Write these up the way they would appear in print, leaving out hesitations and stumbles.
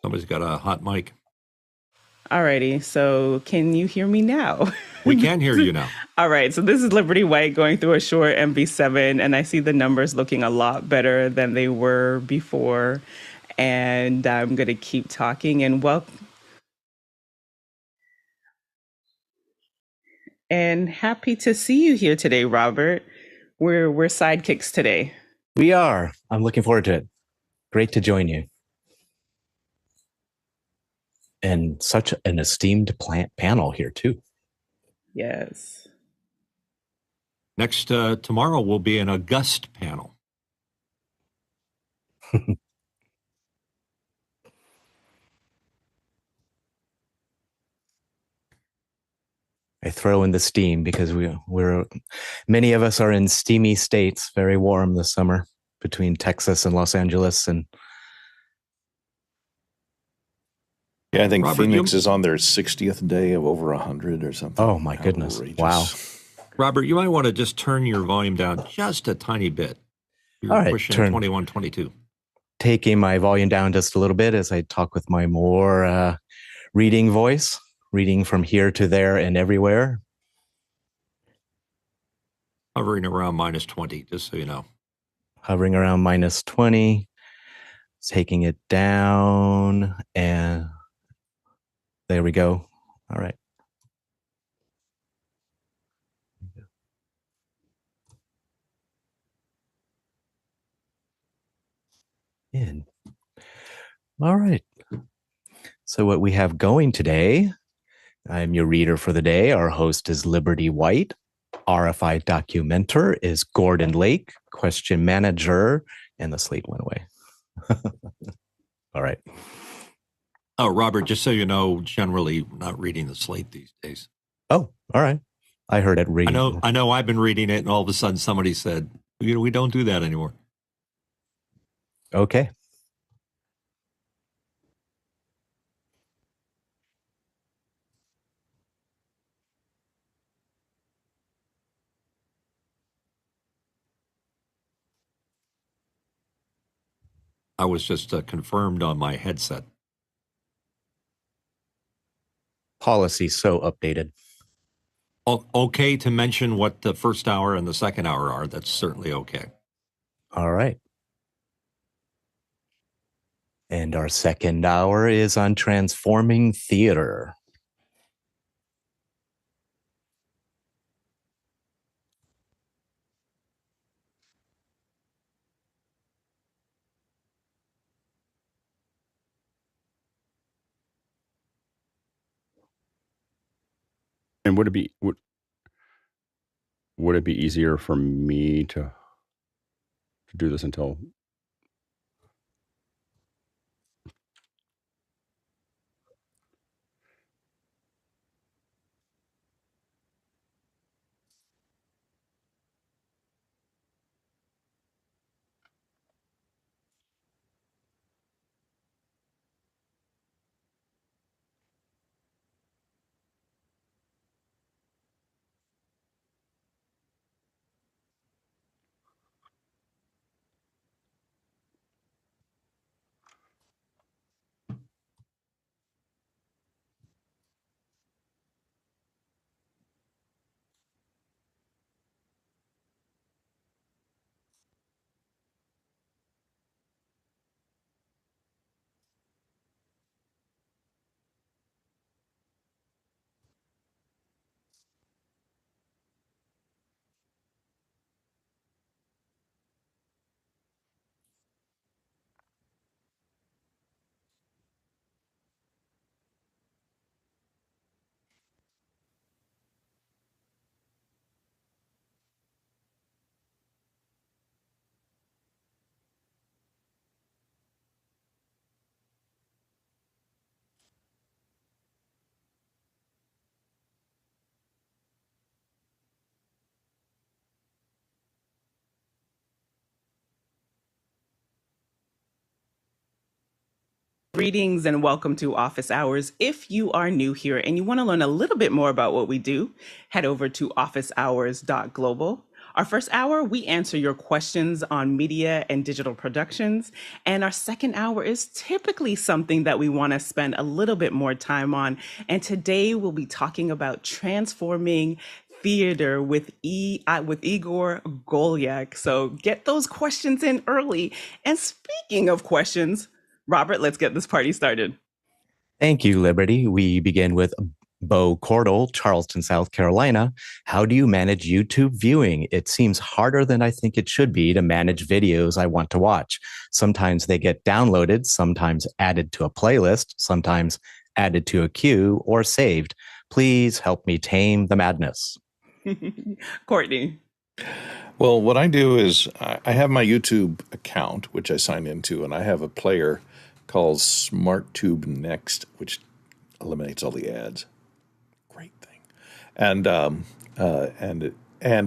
Somebody's got a hot mic. Alrighty, so can you hear me now? We can hear you now. All right, so this is Liberty White going through a short MV7, and I see the numbers looking a lot better than they were before. And I'm going to keep talking and happy to see you here today, Robert. We're sidekicks today. We are. I'm looking forward to it. Great to join you. And such an esteemed panel here, too. Yes. Next, tomorrow will be an august panel. I throw in the steam because we're many of us are in steamy states, very warm this summer between Texas and Los Angeles. And yeah, I think Robert, Phoenix is on their 60th day of over 100 or something. Oh my goodness. Outrageous. Wow. Robert, you might want to just turn your volume down just a tiny bit. You're all right, pushing 21, 22. Taking my volume down just a little bit as I talk with my more reading voice, reading from here to there and everywhere. Hovering around minus 20, just so you know. Hovering around minus 20, taking it down, and there we go. All right. In. All right. So what we have going today, I'm your reader for the day. Our host is Liberty White. RFI documenter is Gordon Lake, question manager, and the slate went away. All right. Oh, Robert, just so you know, generally not reading the slate these days. Oh, all right. I heard it reading. I know I've been reading it, and all of a sudden somebody said, we don't do that anymore. Okay. I was just confirmed on my headset. Policy so updated. Okay to mention what the first hour and the second hour are. That's certainly okay. All right. And our second hour is on transforming theater. And would it be easier for me to do this until? Greetings and welcome to Office Hours. If you are new here and you want to learn a little bit more about what we do, head over to officehours.global. Our first hour, we answer your questions on media and digital productions. And our second hour is typically something that we want to spend a little bit more time on. And today we'll be talking about transforming theater with Igor Golyak. So get those questions in early. And speaking of questions, Robert, let's get this party started. Thank you, Liberty. We begin with Bo Cordell, Charleston, South Carolina. How do you manage YouTube viewing? It seems harder than I think it should be to manage videos I want to watch. Sometimes they get downloaded, sometimes added to a playlist, sometimes added to a queue or saved. Please help me tame the madness. Courtney. Well, what I do is I have my YouTube account, which I sign into, and I have a player called SmartTube Next, which eliminates all the ads. Great thing. And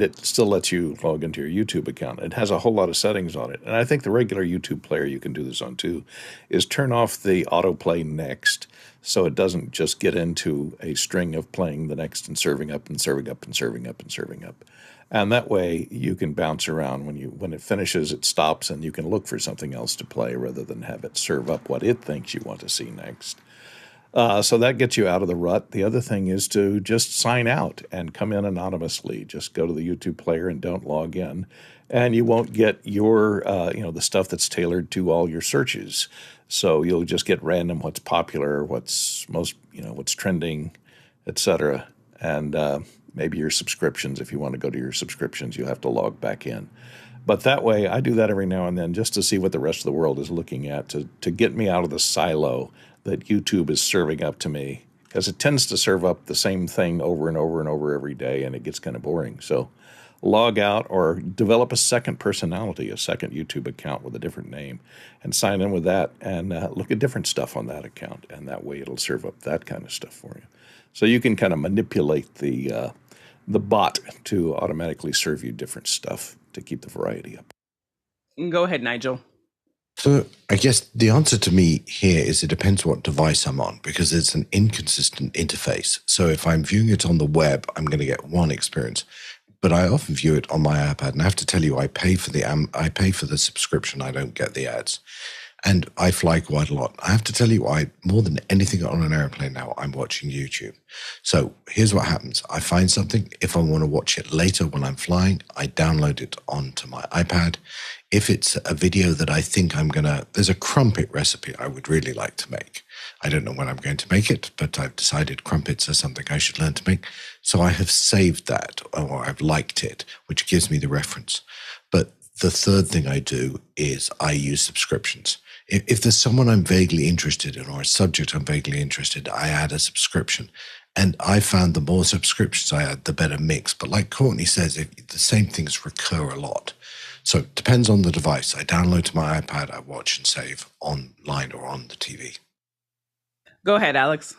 it still lets you log into your YouTube account. It has a whole lot of settings on it. And I think the regular YouTube player you can do this on too, is turn off the autoplay next so it doesn't just get into a string of playing the next and serving up and serving up and serving up and serving up. And that way you can bounce around. When it finishes, it stops and you can look for something else to play rather than have it serve up what it thinks you want to see next. So that gets you out of the rut. The other thing is to just sign out and come in anonymously. Just go to the YouTube player and don't log in. And you won't get your, the stuff that's tailored to all your searches. So you'll just get random what's popular, what's most, what's trending, etc. And maybe your subscriptions. If you want to go to your subscriptions, you have to log back in. But that way, I do that every now and then just to see what the rest of the world is looking at, to get me out of the silo that YouTube is serving up to me, because it tends to serve up the same thing over and over and over every day, and it gets kind of boring. So log out or develop a second personality, a second YouTube account with a different name, and sign in with that and look at different stuff on that account, and that way it'll serve up that kind of stuff for you. So you can kind of manipulate the bot to automatically serve you different stuff to keep the variety up. Go ahead, Nigel. So I guess the answer to me here is it depends what device I'm on, because it's an inconsistent interface. So if I'm viewing it on the web, I'm going to get one experience. But I often view it on my iPad, and I have to tell you, I pay for the subscription. I don't get the ads. And I fly quite a lot. I have to tell you, more than anything on an airplane now, I'm watching YouTube. So here's what happens. I find something. If I want to watch it later when I'm flying, I download it onto my iPad. If it's a video that I think there's a crumpet recipe I would really like to make. I don't know when I'm going to make it, but I've decided crumpets are something I should learn to make. So I have saved that, or I've liked it, which gives me the reference. But the third thing I do is I use subscriptions. If there's someone I'm vaguely interested in or a subject I'm vaguely interested in, I add a subscription. And I found the more subscriptions I add, the better mix. But like Courtney says, the same things recur a lot. So it depends on the device. I download to my iPad, I watch and save online or on the TV. Go ahead, Alex.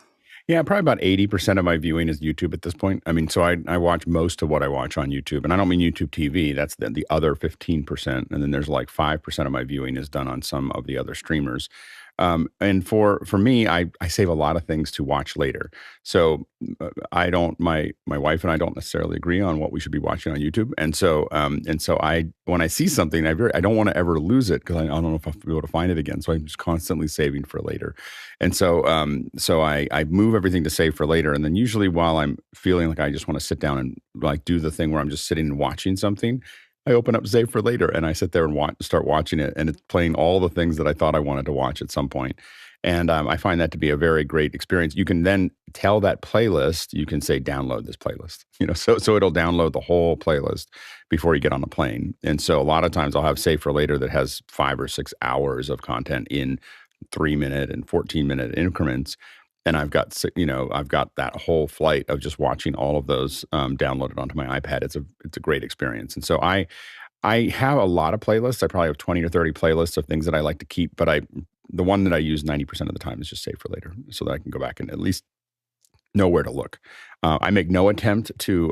Yeah, probably about 80% of my viewing is YouTube at this point. I mean, so I watch most of what I watch on YouTube. And I don't mean YouTube TV. That's the other 15%. And then there's like 5% of my viewing is done on some of the other streamers. And for me, I save a lot of things to watch later. So my wife and I don't necessarily agree on what we should be watching on YouTube. And so when I see something, I don't want to ever lose it, because I don't know if I'll be able to find it again. So I'm just constantly saving for later. And so I move everything to save for later. And then usually while I'm feeling like I just want to sit down and like do the thing where I'm just sitting and watching something, I open up Save for Later and I sit there and start watching it, and it's playing all the things that I thought I wanted to watch at some point. And I find that to be a very great experience. You can then tell that playlist, you can say, download this playlist, so it'll download the whole playlist before you get on the plane. And so a lot of times I'll have Save for Later that has 5 or 6 hours of content in 3-minute and 14-minute increments. And I've got that whole flight of just watching all of those downloaded onto my iPad. It's a great experience. And so I have a lot of playlists. I probably have 20 or 30 playlists of things that I like to keep, but the one that I use 90% of the time is just Save for Later, so that I can go back and at least know where to look. I make no attempt to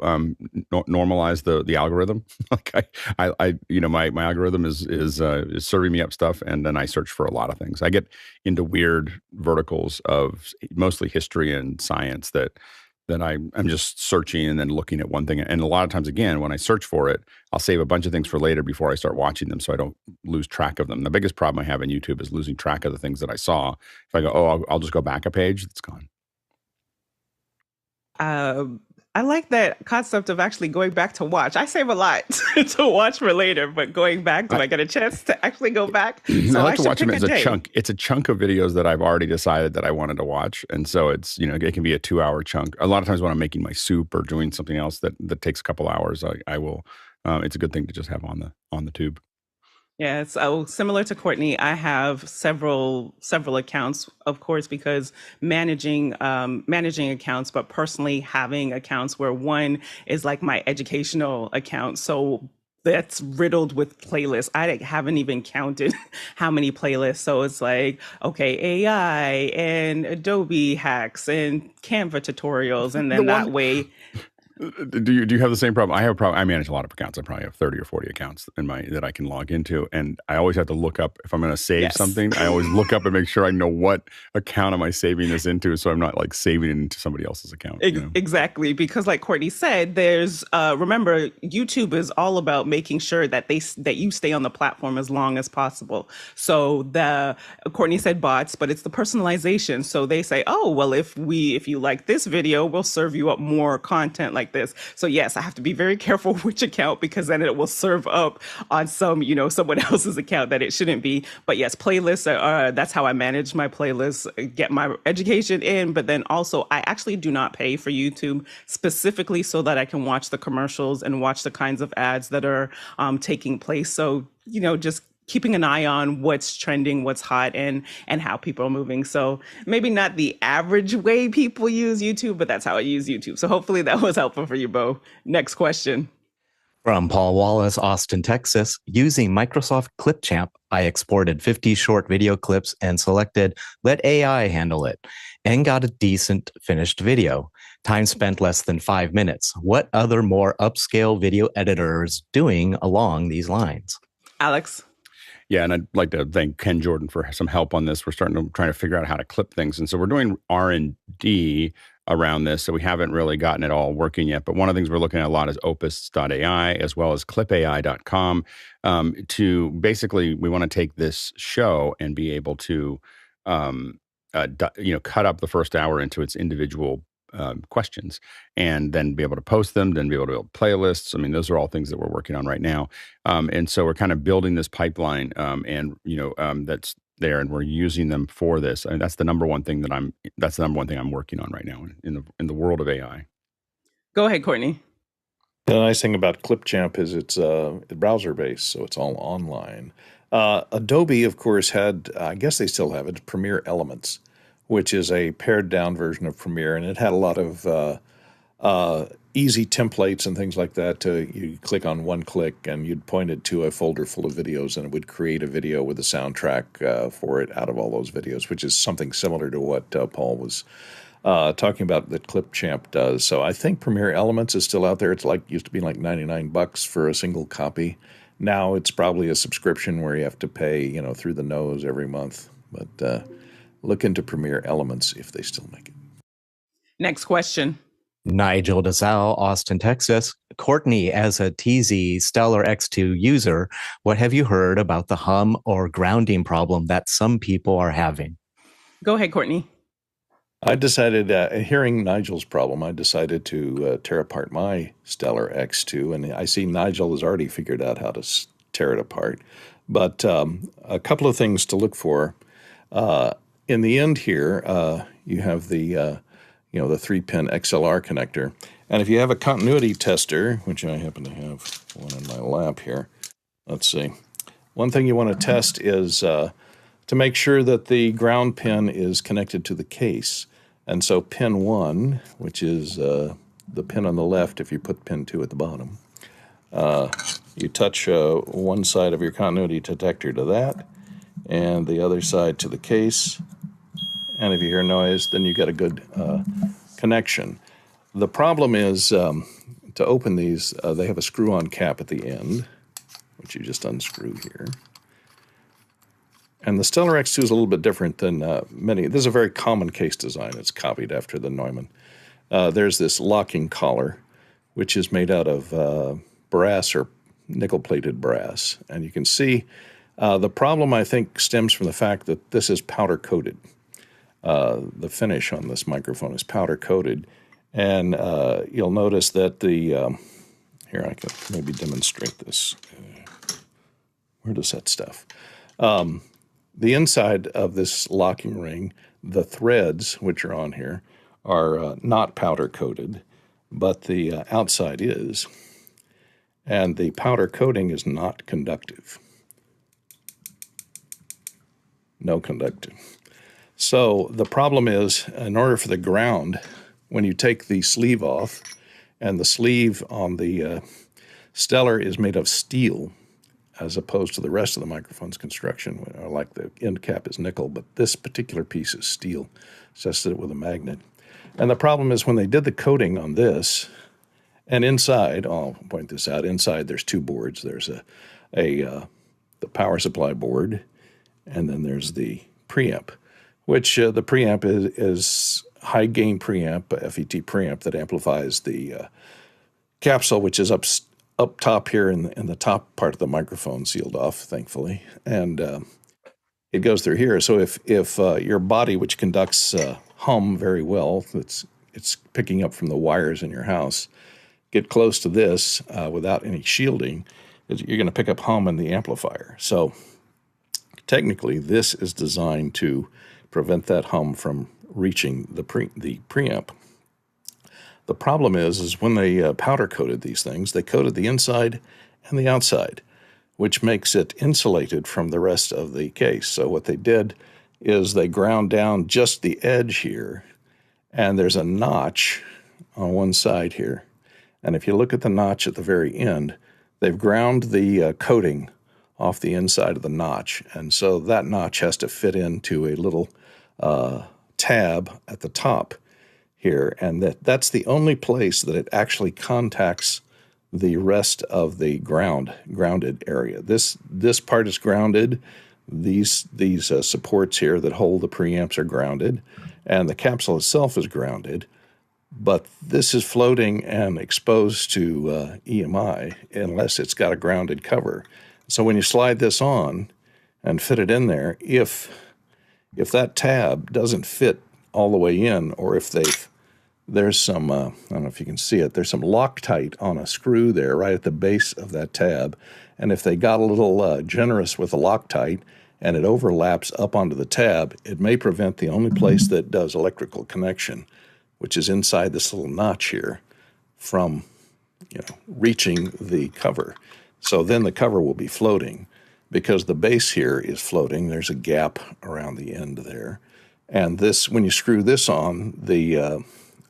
normalize the algorithm. Like my algorithm is serving me up stuff, and then I search for a lot of things. I get into weird verticals of mostly history and science that that I'm just searching and then looking at one thing. And a lot of times, again, when I search for it, I'll save a bunch of things for later before I start watching them so I don't lose track of them. The biggest problem I have in YouTube is losing track of the things that I saw. If I go, oh, I'll just go back a page, it's gone. I like that concept of actually going back to watch. I save a lot to watch for later, but going back, do I get a chance to actually go back? So I like to watch them pick as a chunk. It's a chunk of videos that I've already decided that I wanted to watch. And so it's, it can be a 2-hour chunk. A lot of times when I'm making my soup or doing something else that takes a couple hours, I will, it's a good thing to just have on the tube. Yeah, so similar to Courtney, I have several accounts, of course, because managing accounts, but personally having accounts where one is like my educational account. So that's riddled with playlists. I haven't even counted how many playlists. So it's like, okay, AI and Adobe hacks and Canva tutorials. And then that way... Do you have the same problem? I have a problem. I manage a lot of accounts. I probably have 30 or 40 accounts that I can log into. And I always have to look up if I'm going to save something. I always look up and make sure I know what account am I saving this into, so I'm not like saving it into somebody else's account. Exactly. Because like Courtney said, there's remember, YouTube is all about making sure that you stay on the platform as long as possible. So Courtney said bots, but it's the personalization. So they say, oh, well, if you like this video, we'll serve you up more content like this. So yes, I have to be very careful which account, because then it will serve up on someone else's account that it shouldn't be. But yes, playlists that's how I manage my playlists, get my education in. But then also I actually do not pay for YouTube specifically so that I can watch the commercials and watch the kinds of ads that are taking place. So, just keeping an eye on what's trending, what's hot, and how people are moving. So maybe not the average way people use YouTube, but that's how I use YouTube. So hopefully that was helpful for you, Bo. Next question. From Paul Wallace, Austin, Texas. Using Microsoft Clipchamp, I exported 50 short video clips and selected let AI handle it, and got a decent finished video. Time spent less than 5 minutes. What other more upscale video editors doing along these lines? Alex? Yeah, and I'd like to thank Ken Jordan for some help on this. We're trying to figure out how to clip things. And so we're doing R&D around this, so we haven't really gotten it all working yet. But one of the things we're looking at a lot is opus.ai as well as clipai.com. To basically, we want to take this show and be able to, cut up the first hour into its individual questions, and then be able to post them, then be able to build playlists. I mean, those are all things that we're working on right now. And so we're kind of building this pipeline, that's there, and we're using them for this. And that's the number one thing I'm working on right now in the world of AI. Go ahead, Courtney. The nice thing about Clipchamp is it's browser-based, so it's all online. Adobe, of course, had, I guess they still have it, Premiere Elements, which is a pared-down version of Premiere, and it had a lot of easy templates and things like that. You click on one click, and you'd point it to a folder full of videos, and it would create a video with a soundtrack for it out of all those videos, which is something similar to what Paul was talking about that Clipchamp does. So I think Premiere Elements is still out there. It's used to be like $99 for a single copy. Now it's probably a subscription where you have to pay, through the nose every month. But look into Premiere Elements if they still make it. Next question. Nigel DeSalle, Austin, Texas. Courtney, as a TZ Stellar X2 user, what have you heard about the hum or grounding problem that some people are having? Go ahead, Courtney. I decided, hearing Nigel's problem, I decided to tear apart my Stellar X2, and I see Nigel has already figured out how to tear it apart. But a couple of things to look for. In the end here, you have the 3-pin XLR connector. And if you have a continuity tester, which I happen to have one in my lap here, let's see. One thing you want to test is to make sure that the ground pin is connected to the case. And so pin 1, which is the pin on the left if you put pin 2 at the bottom, you touch one side of your continuity detector to that, and the other side to the case. And if you hear noise, then you get a good connection. The problem is, to open these, they have a screw-on cap at the end, which you just unscrew here. And the Stellar X2 is a little bit different than many. This is a very common case design. It's copied after the Neumann. there's this locking collar, which is made out of brass or nickel-plated brass. And you can see the problem, I think, stems from the fact that this is powder-coated. The finish on this microphone is powder-coated. And you'll notice that here, I can maybe demonstrate this. Where does that stuff? The inside of this locking ring, the threads, which are on here, are not powder-coated, but the outside is. And the powder coating is not conductive. No conductive. So the problem is, in order for the ground, when you take the sleeve off, and the sleeve on the Stellar is made of steel, as opposed to the rest of the microphone's construction, like the end cap is nickel, but this particular piece is steel, tested it with a magnet. And the problem is when they did the coating on this, and inside, I'll point this out, inside there's two boards. There's the power supply board, and then there's the preamp, which the preamp is high-gain preamp, a FET preamp that amplifies the capsule, which is up top here in the top part of the microphone, sealed off, thankfully, and it goes through here. So if your body, which conducts hum very well, it's picking up from the wires in your house, get close to this without any shielding, you're going to pick up hum in the amplifier. So technically, this is designed to prevent that hum from reaching the preamp. The problem is when they powder coated these things, they coated the inside and the outside, which makes it insulated from the rest of the case. So what they did is they ground down just the edge here, and there's a notch on one side here. And if you look at the notch at the very end, they've ground the coating off the inside of the notch. And so that notch has to fit into a little tab at the top here. And that's the only place that it actually contacts the rest of the grounded area. This part is grounded. These supports here that hold the preamps are grounded, and the capsule itself is grounded. But this is floating and exposed to EMI unless it's got a grounded cover. So when you slide this on and fit it in there, if that tab doesn't fit all the way in, or if there's some, I don't know if you can see it, there's some Loctite on a screw there right at the base of that tab. And if they got a little generous with the Loctite and it overlaps up onto the tab, it may prevent the only place that does electrical connection, which is inside this little notch here, from reaching the cover. So then the cover will be floating because the base here is floating. There's a gap around the end there. And this, when you screw this on,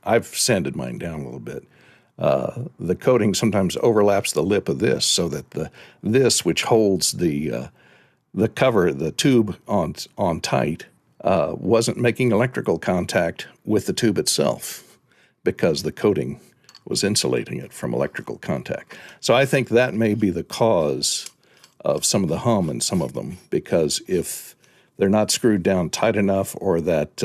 I've sanded mine down a little bit. The coating sometimes overlaps the lip of this so that this, which holds the cover, the tube on tight, wasn't making electrical contact with the tube itself because the coating was insulating it from electrical contact. So I think that may be the cause of some of the hum in some of them, because if they're not screwed down tight enough, or that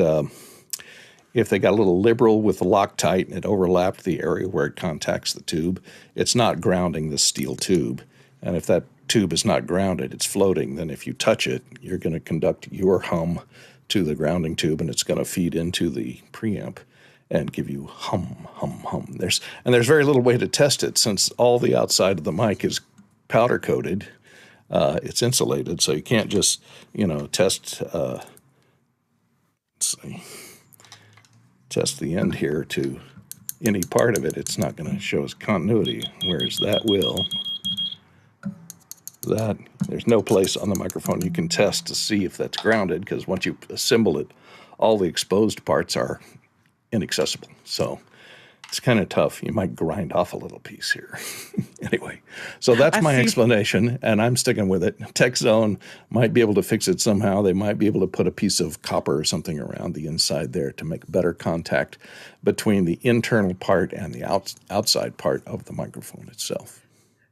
if they got a little liberal with the Loctite and it overlapped the area where it contacts the tube, it's not grounding the steel tube. And if that tube is not grounded, it's floating, then if you touch it, you're going to conduct your hum to the grounding tube, and it's going to feed into the preamp and give you hum, hum, hum. There's very little way to test it, since all the outside of the mic is powder coated. It's insulated, so you can't just test. Let's see, test the end here to any part of it. It's not going to show us continuity, whereas that will. There's no place on the microphone you can test to see if that's grounded, because once you assemble it, all the exposed parts are inaccessible. So it's kind of tough. You might grind off a little piece here. Anyway, so that's my explanation, and I'm sticking with it. TechZone might be able to fix it somehow. They might be able to put a piece of copper or something around the inside there to make better contact between the internal part and the outside part of the microphone itself.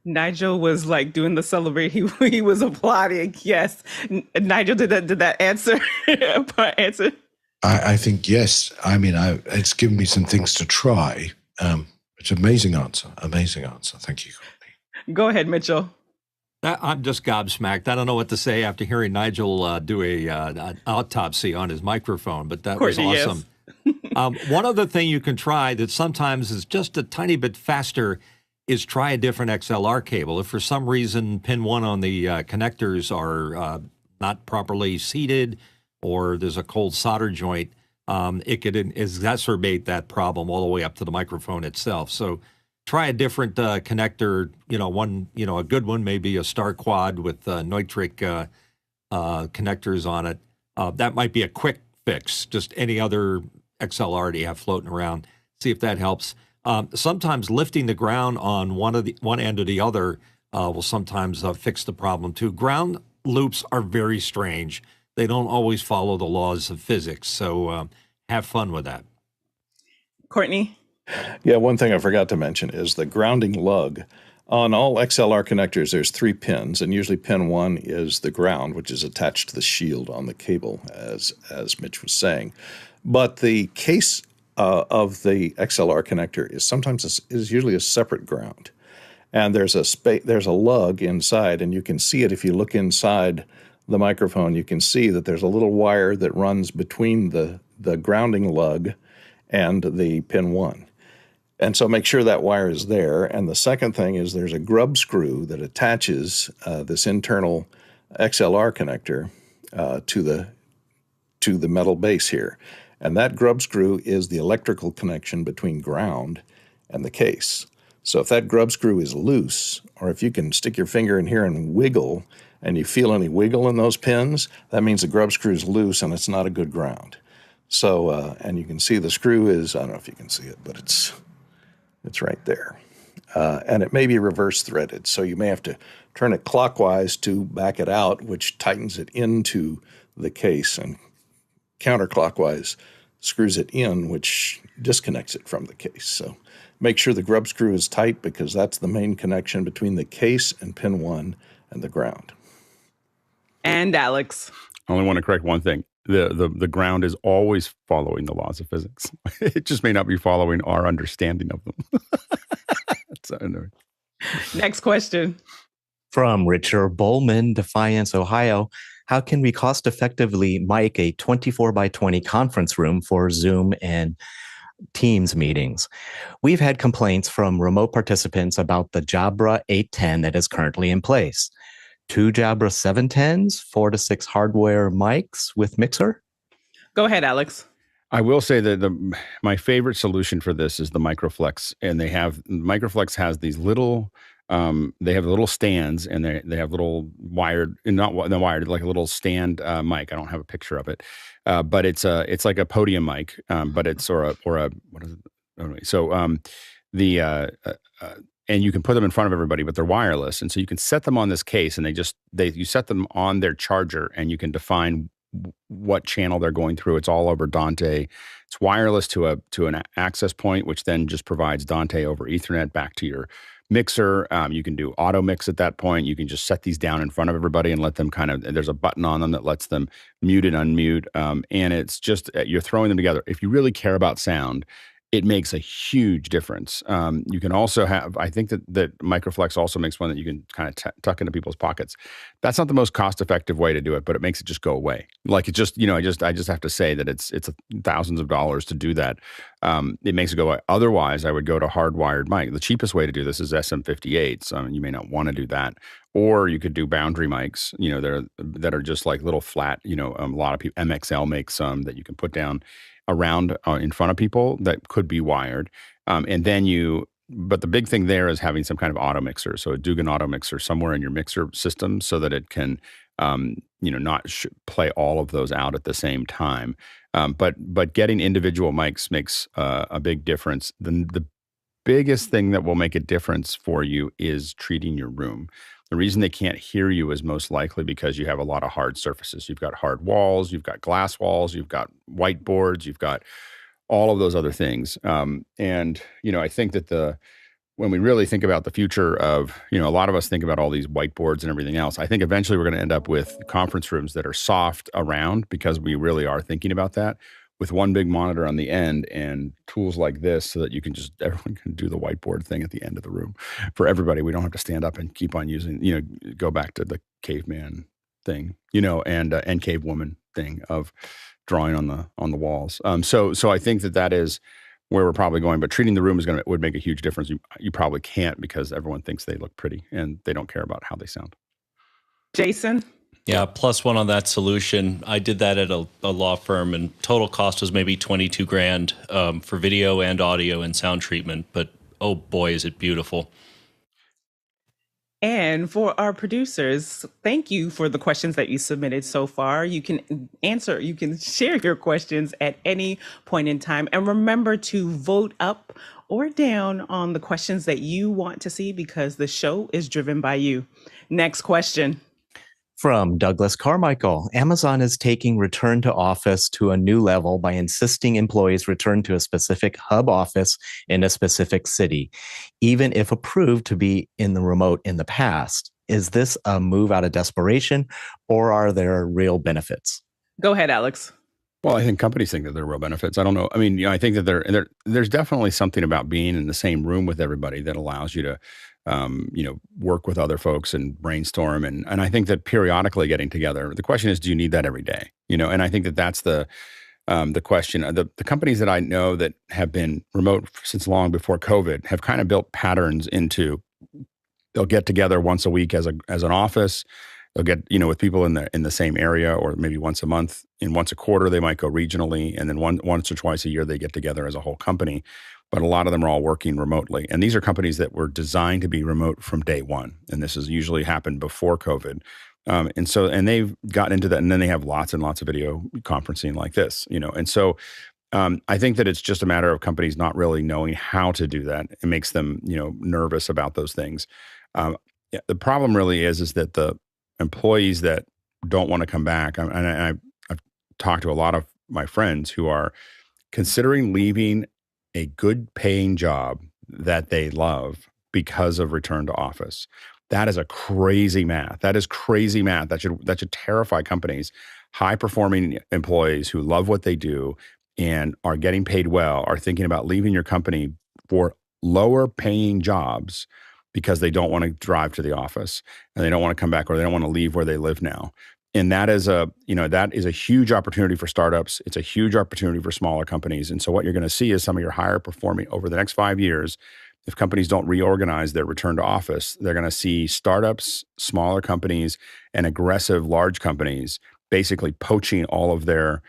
Nigel was like doing the celebration. He was applauding. Yes, Nigel, did that answer? answer? I think yes. I mean, it's given me some things to try. It's an amazing answer. Amazing answer. Thank you. Go ahead, Mitchell. I'm just gobsmacked. I don't know what to say after hearing Nigel do an autopsy on his microphone, but that was Courtney, awesome. One other thing you can try that sometimes is just a tiny bit faster is try a different XLR cable. If for some reason pin 1 on the connectors are not properly seated or there's a cold solder joint, it could exacerbate that problem all the way up to the microphone itself. So try a different connector, a good one, maybe a Star Quad with Neutrik connectors on it. That might be a quick fix. Just any other XLR you have floating around, see if that helps. Sometimes lifting the ground on one end or the other will sometimes fix the problem too. Ground loops are very strange. They don't always follow the laws of physics, so have fun with that. Courtney? Yeah, one thing I forgot to mention is the grounding lug. On all XLR connectors, there's 3 pins, and usually pin 1 is the ground, which is attached to the shield on the cable, as Mitch was saying. But the case of the XLR connector is usually a separate ground, and there's a lug inside, and you can see it if you look inside the microphone. You can see that there's a little wire that runs between the grounding lug and the pin 1. And so make sure that wire is there. And the second thing is there's a grub screw that attaches this internal XLR connector to the metal base here. And that grub screw is the electrical connection between ground and the case. So if that grub screw is loose, or if you can stick your finger in here and wiggle, and you feel any wiggle in those pins, that means the grub screw is loose and it's not a good ground. So, and you can see the screw is, I don't know if you can see it, but it's right there. And it may be reverse threaded, so you may have to turn it clockwise to back it out, which tightens it into the case, and counterclockwise screws it in, which disconnects it from the case. So make sure the grub screw is tight, because that's the main connection between the case and pin 1 and the ground. And Alex. I only want to correct one thing. The ground is always following the laws of physics. It just may not be following our understanding of them. So, anyway. Next question. From Richard Bowman, Defiance, Ohio. How can we cost effectively mic a 24 by 20 conference room for Zoom and Teams meetings? We've had complaints from remote participants about the Jabra 810 that is currently in place. 2 Jabra 710s, 4 to 6 hardware mics with mixer? Go ahead, Alex. I will say that my favorite solution for this is the Microflex, and Microflex has these little, they have little stands, and they have little wired, not wired, like a little stand mic. I don't have a picture of it, but it's like a podium mic, but it's or a what is it? Anyway, so and you can put them in front of everybody, but they're wireless, and so you can set them on this case, and you set them on their charger, and you can define what channel they're going through. It's all over Dante. It's wireless to an access point, which then just provides Dante over Ethernet back to your mixer. You can do auto mix at that point. You can just set these down in front of everybody and let them there's a button on them that lets them mute and unmute. And it's just, you're throwing them together. If you really care about sound, it makes a huge difference. You can also I think that Microflex also makes one that you can kind of tuck into people's pockets. That's not the most cost-effective way to do it, but it makes it just go away. Like it just, I just have to say that it's thousands of dollars to do that. It makes it go away. Otherwise, I would go to hardwired mic. The cheapest way to do this is SM58s. You may not want to do that. Or you could do boundary mics, that are just like little flat, a lot of people, MXL makes some that you can put down around in front of people that could be wired. But the big thing there is having some kind of auto mixer. So a Dugan auto mixer somewhere in your mixer system so that it can, not play all of those out at the same time. But getting individual mics makes a big difference. The biggest thing that will make a difference for you is treating your room. The reason they can't hear you is most likely because you have a lot of hard surfaces. You've got hard walls, you've got glass walls, you've got whiteboards, you've got all of those other things. I think that when we really think about the future of, a lot of us think about all these whiteboards and everything else. I think eventually we're going to end up with conference rooms that are soft around because we really are thinking about that. with one big monitor on the end and tools like this so that everyone can do the whiteboard thing at the end of the room for everybody. We don't have to stand up and keep on using, go back to the caveman thing, and cavewoman thing of drawing on the walls. So I think that is where we're probably going, but treating the room would make a huge difference. You probably can't because everyone thinks they look pretty and they don't care about how they sound. Jason? Yeah, +1 on that solution. I did that at a law firm, and total cost was maybe $22,000 for video and audio and sound treatment. But oh boy, is it beautiful! And for our producers, thank you for the questions that you submitted so far. You can share your questions at any point in time. And remember to vote up or down on the questions that you want to see, because the show is driven by you. Next question. From Douglas Carmichael, Amazon is taking return to office to a new level by insisting employees return to a specific hub office in a specific city, even if approved to be in the remote in the past. Is this a move out of desperation, or are there real benefits? Go ahead, Alex. Well, I think companies think that there are real benefits. I don't know. I mean, I think that there's definitely something about being in the same room with everybody that allows you to work with other folks and brainstorm. And I think that periodically getting together, the question is, do you need that every day? And I think that that's the question. The companies that I know that have been remote since long before COVID have kind of built patterns into, they'll get together once a week as an office. They'll get, with people in the same area, or maybe once a month, and once a quarter, they might go regionally. And then once or twice a year, they get together as a whole company. But a lot of them are all working remotely. And these are companies that were designed to be remote from day one. And this has usually happened before COVID. And they've gotten into that. And then they have lots and lots of video conferencing like this, And so I think that it's just a matter of companies not really knowing how to do that. It makes them, nervous about those things. The problem really is that the employees that don't want to come back, and I've talked to a lot of my friends who are considering leaving a good paying job that they love because of return to office. That is a crazy math. That is crazy math. That should terrify companies. High performing employees who love what they do and are getting paid well are thinking about leaving your company for lower paying jobs because they don't want to drive to the office and they don't want to come back, or they don't want to leave where they live now. And that is a huge opportunity for startups. It's a huge opportunity for smaller companies. And so what you're going to see is some of your higher performing over the next 5 years, if companies don't reorganize their return to office, they're going to see startups, smaller companies, and aggressive large companies basically poaching all of their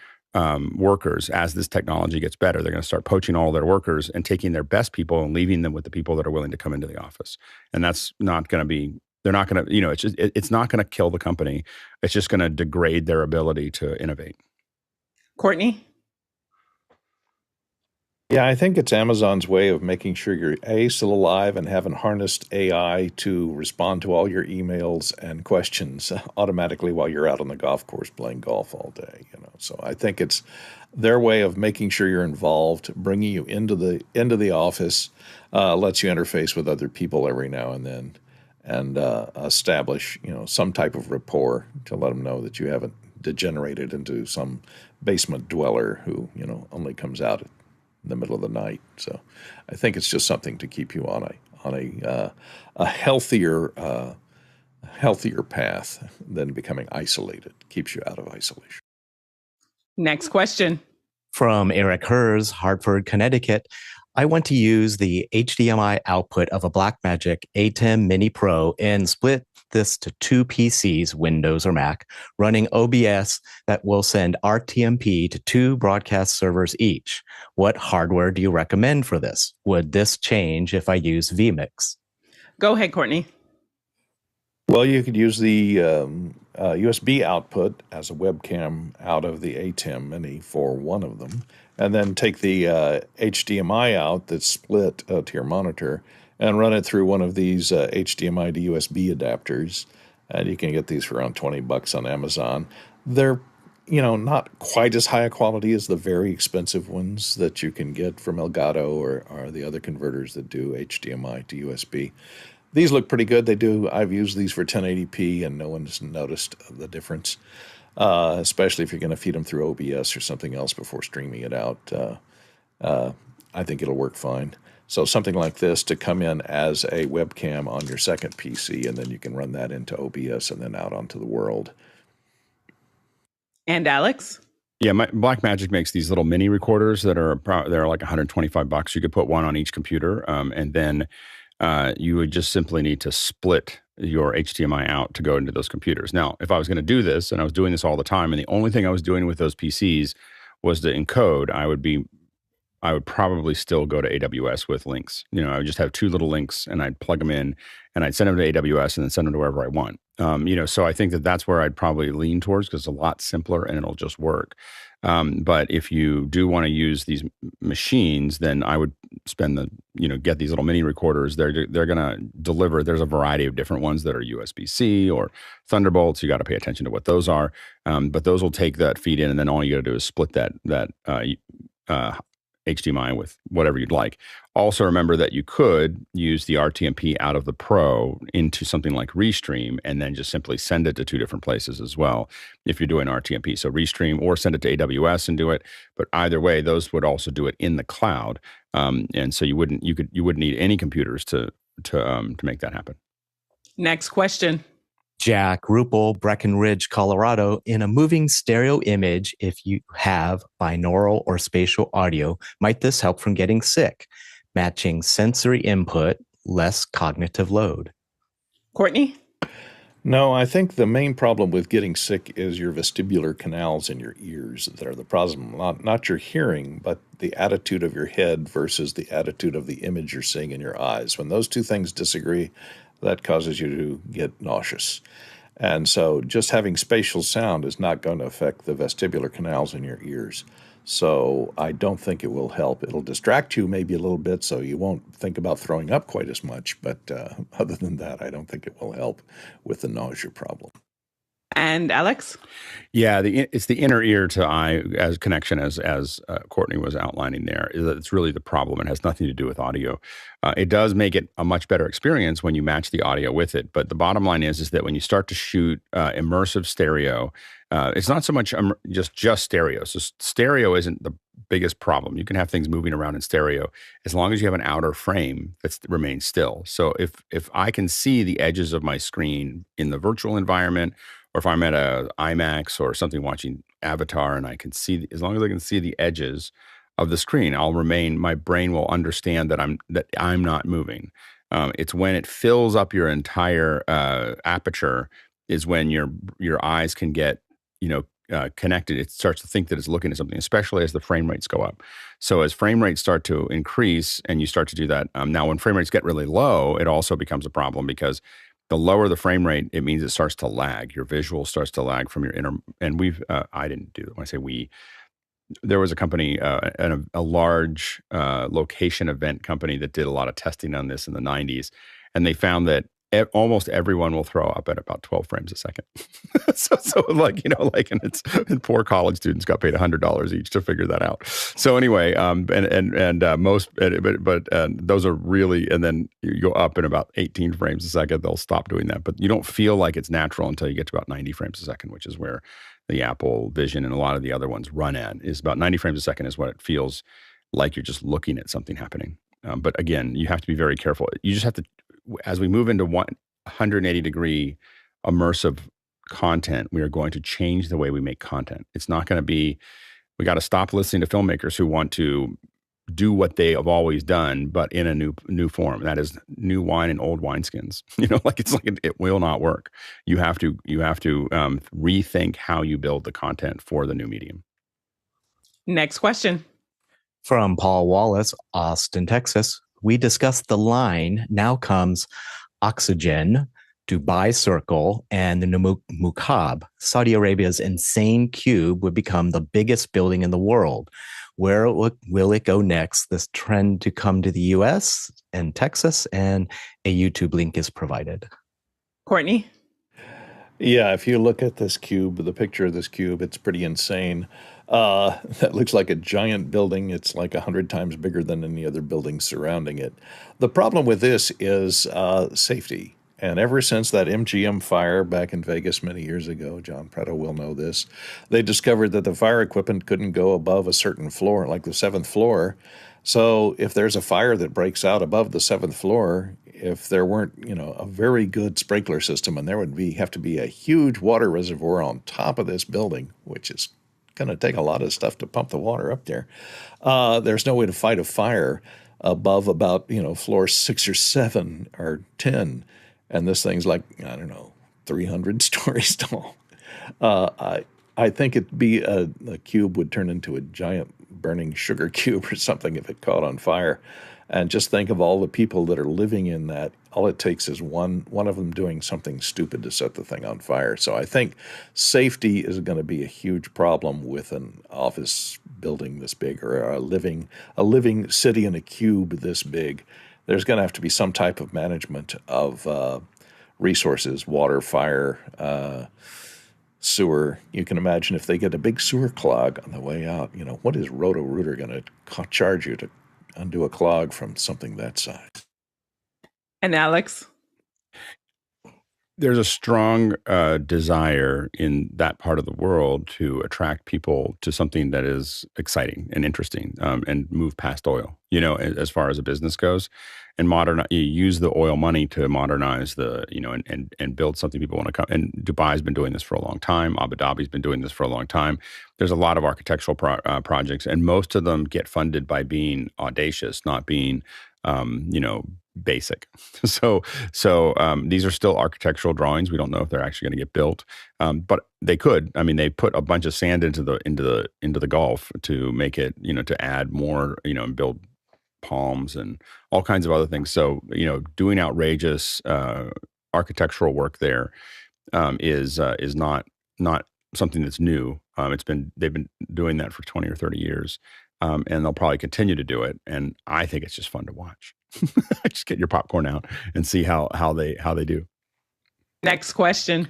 workers. As this technology gets better, they're going to start poaching all their workers and taking their best people and leaving them with the people that are willing to come into the office. And that's not going to be, they're not going to, it's not going to kill the company. It's just going to degrade their ability to innovate. Courtney? Yeah, I think it's Amazon's way of making sure you're still alive and haven't harnessed AI to respond to all your emails and questions automatically while you're out on the golf course playing golf all day. So I think it's their way of making sure you're involved, bringing you into the office, lets you interface with other people every now and then, and establish some type of rapport to let them know that you haven't degenerated into some basement dweller who only comes out in the middle of the night. So I think it's just something to keep you on a healthier path than becoming isolated. Keeps you out of isolation. Next question. From Eric Hers, Hartford, Connecticut. I want to use the HDMI output of a Blackmagic A10 Mini Pro and split this to 2 PCs, Windows or Mac, running OBS that will send RTMP to 2 broadcast servers each. What hardware do you recommend for this? Would this change if I use vMix? Go ahead, Courtney. Well, you could use the USB output as a webcam out of the ATEM Mini for one of them, and then take the HDMI out that's split to your monitor and run it through one of these HDMI to USB adapters. And you can get these for around $20 on Amazon. They're, not quite as high a quality as the very expensive ones that you can get from Elgato or the other converters that do HDMI to USB. These look pretty good. They do. I've used these for 1080p and no one's noticed the difference. especially if you're going to feed them through OBS or something else before streaming it out. I think it'll work fine. So something like this to come in as a webcam on your second PC, and then you can run that into OBS and then out onto the world. And Alex? Yeah, Blackmagic makes these little mini recorders that are they're like $125. You could put one on each computer, and then you would just simply need to split your HDMI out to go into those computers. Now, if I was going to do this, and I was doing this all the time, and the only thing I was doing with those PCs was to encode, I would probably still go to AWS with links. I would just have two little links, and I'd plug them in, and I'd send them to AWS, and then send them to wherever I want. So I think that's where I'd probably lean towards, because it's a lot simpler and it'll just work. But if you do want to use these machines, then I would spend get these little mini recorders. They're going to deliver. There's a variety of different ones that are USB-C or Thunderbolts. You got to pay attention to what those are. But those will take that feed in, and then all you got to do is split that HDMI with whatever you'd like. Also remember that you could use the RTMP out of the Pro into something like Restream, and then just simply send it to two different places as well if you're doing RTMP. So Restream, or send it to AWS and do it. But either way, those would also do it in the cloud. And so you wouldn't need any computers to make that happen. Next question. Jack Rupel, Breckenridge, Colorado. In a moving stereo image, if you have binaural or spatial audio, might this help from getting sick? Matching sensory input, less cognitive load. Courtney? No, I think the main problem with getting sick is your vestibular canals in your ears that are the problem. Not your hearing, but the attitude of your head versus the attitude of the image you're seeing in your eyes. When those two things disagree, that causes you to get nauseous. And so just having spatial sound is not going to affect the vestibular canals in your ears. So I don't think it will help. It'll distract you maybe a little bit, so you won't think about throwing up quite as much. But other than that, I don't think it will help with the nausea problem. And Alex? Yeah, it's the inner ear to eye as connection, as Courtney was outlining there. It's really the problem. It has nothing to do with audio. It does make it a much better experience when you match the audio with it. But the bottom line is that when you start to shoot immersive stereo, it's not so much just stereo. So stereo isn't the biggest problem. You can have things moving around in stereo as long as you have an outer frame that remains still. So if I can see the edges of my screen in the virtual environment, or if I'm at a IMAX or something watching Avatar, and I can see, as long as I can see the edges of the screen, my brain will understand that I'm not moving. It's when it fills up your entire aperture is when your eyes can get connected. It starts to think that it's looking at something, especially as the frame rates go up. So as frame rates start to increase and you start to do that, now when frame rates get really low, it also becomes a problem, because the lower the frame rate, it means it starts to lag. Your visual starts to lag from your inner. And I didn't do it. When I say we, there was a company, a large location event company that did a lot of testing on this in the 90s. And they found that almost everyone will throw up at about 12 frames a second. and poor college students got paid $100 each to figure that out. So anyway, those are really, and then you go up in about 18 frames a second, they'll stop doing that. But you don't feel like it's natural until you get to about 90 frames a second, which is where the Apple Vision and a lot of the other ones run at. Is about 90 frames a second is what it feels like you're just looking at something happening. But again, you have to be very careful. You just have to, as we move into 180-degree immersive content, we are going to change the way we make content. It's not going to be, we got to stop listening to filmmakers who want to do what they have always done, but in a new form. That is new wine in old wineskins. It will not work. You have to rethink how you build the content for the new medium. Next question. From Paul Wallace, Austin, Texas. We discussed the line. Now comes Oxygen, Dubai Circle, and the Muqab. Saudi Arabia's insane cube would become the biggest building in the world. Where will it go next? This trend to come to the US and Texas, and a YouTube link is provided. Courtney? Yeah, if you look at this cube, the picture of this cube, it's pretty insane. That looks like a giant building. It's like 100 times bigger than any other building surrounding it. The problem with this is safety. And ever since that MGM fire back in Vegas many years ago, John Preto will know this, they discovered that the fire equipment couldn't go above a certain floor, like the 7th floor. So if there's a fire that breaks out above the 7th floor, if there weren't, a very good sprinkler system, and there would have to be a huge water reservoir on top of this building, which is going to take a lot of stuff to pump the water up there. There's no way to fight a fire above about, floor 6 or 7 or 10. And this thing's like, 300 stories tall. I think it'd be a cube would turn into a giant burning sugar cube or something if it caught on fire. And just think of all the people that are living in that. All it takes is one of them doing something stupid to set the thing on fire. So I think safety is going to be a huge problem with an office building this big, or a living city in a cube this big. There's going to have to be some type of management of resources, water, fire, sewer. You can imagine if they get a big sewer clog on the way out, what is Roto-Rooter going to charge you to undo a clog from something that size? And Alex? There's a strong desire in that part of the world to attract people to something that is exciting and interesting, and move past oil, as far as a business goes, and you use the oil money to modernize and build something people want to come. And Dubai's been doing this for a long time. Abu Dhabi's been doing this for a long time. There's a lot of architectural projects, and most of them get funded by being audacious, not being, basic. So these are still architectural drawings. We don't know if they're actually going to get built, but they could. I mean, they put a bunch of sand into the Gulf to make it, to add more, and build palms and all kinds of other things. So doing outrageous architectural work there is not something that's new. They've been doing that for 20 or 30 years, and they'll probably continue to do it. And I think it's just fun to watch. Just get your popcorn out and see how they do. Next question.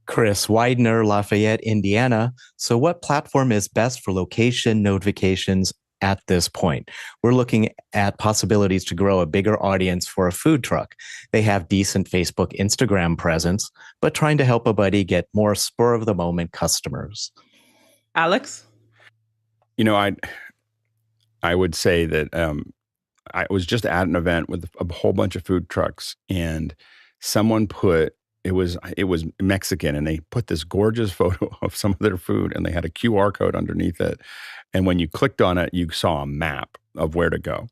Chris Widener, Lafayette, Indiana. So what platform is best for location notifications at this point? We're looking at possibilities to grow a bigger audience for a food truck. They have decent Facebook, Instagram presence, but trying to help a buddy get more spur of the moment customers. Alex? I would say that I was just at an event with a whole bunch of food trucks, and someone put, it was Mexican, and they put this gorgeous photo of some of their food, and they had a QR code underneath it. And when you clicked on it, you saw a map of where to go,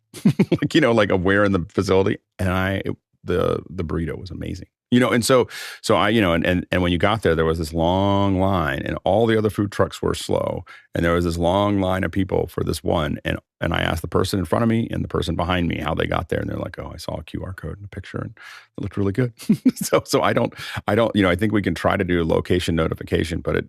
like of where in the facility. And the burrito was amazing. And so I, and when you got there was this long line, and all the other food trucks were slow. And there was this long line of people for this one. And I asked the person in front of me and the person behind me how they got there. And they're like, oh, I saw a QR code in the picture and it looked really good. So I don't, I think we can try to do location notification, but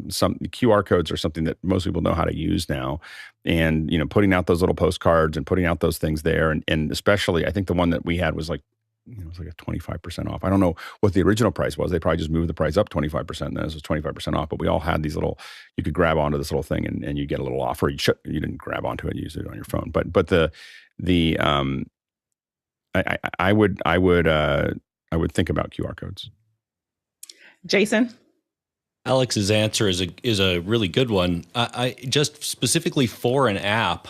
some QR codes are something that most people know how to use now. And, putting out those little postcards and putting out those things there. And especially, I think the one that we had was like, it was like a 25% off. I don't know what the original price was. They probably just moved the price up 25%. And this was 25% off. But we all had these little, you could grab onto this little thing and you get a little off, or you didn't grab onto it, you used it on your phone. But I would think about QR codes. Jason? Alex's answer is a really good one. I just specifically for an app,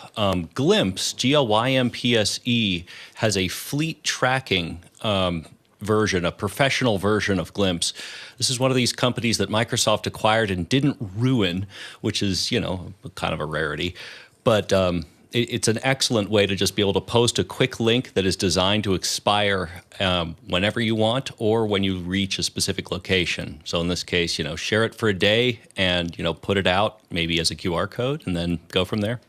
Glimpse, GLYMPSE, has a fleet tracking version, a professional version of Glimpse. This is one of these companies that Microsoft acquired and didn't ruin, which is, kind of a rarity. But it's an excellent way to just be able to post a quick link that is designed to expire whenever you want or when you reach a specific location. So in this case, share it for a day and, put it out maybe as a QR code and then go from there.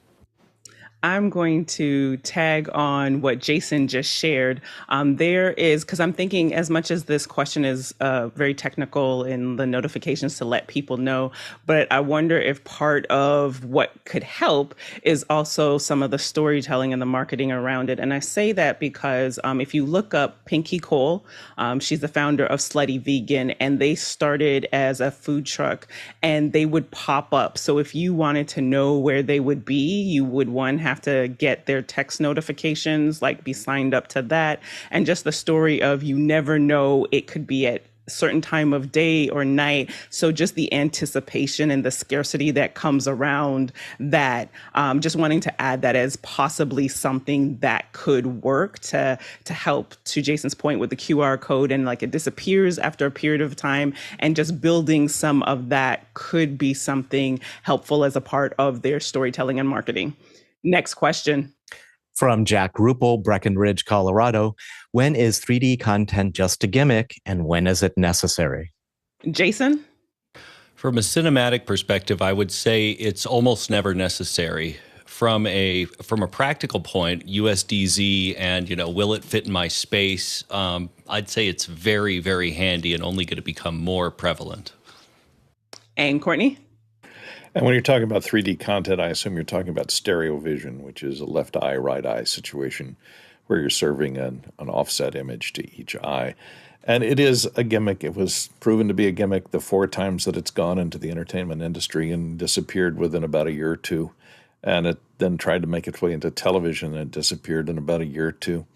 I'm going to tag on what Jason just shared. There is, because I'm thinking as much as this question is very technical in the notifications to let people know, but I wonder if part of what could help is also some of the storytelling and the marketing around it. And I say that because if you look up Pinky Cole, she's the founder of Slutty Vegan, and they started as a food truck and they would pop up. So if you wanted to know where they would be, you would have have to get their text notifications, like be signed up to that. And just the story of you never know, it could be at certain time of day or night. So just the anticipation and the scarcity that comes around that, just wanting to add that as possibly something that could work to help, to Jason's point with the QR code, and like it disappears after a period of time, and just building some of that could be something helpful as a part of their storytelling and marketing. Next question. From Jack Ruppel, Breckenridge, Colorado. When is 3D content just a gimmick, and when is it necessary? Jason? From a cinematic perspective, I would say it's almost never necessary. From a practical point, USDZ and, will it fit in my space? I'd say it's very, very handy and only going to become more prevalent. And Courtney? And when you're talking about 3D content, I assume you're talking about stereo vision, which is a left eye, right eye situation where you're serving an offset image to each eye. And it is a gimmick. It was proven to be a gimmick the 4 times that it's gone into the entertainment industry and disappeared within about a year or two. And it then tried to make its way into television and disappeared in about a year or two.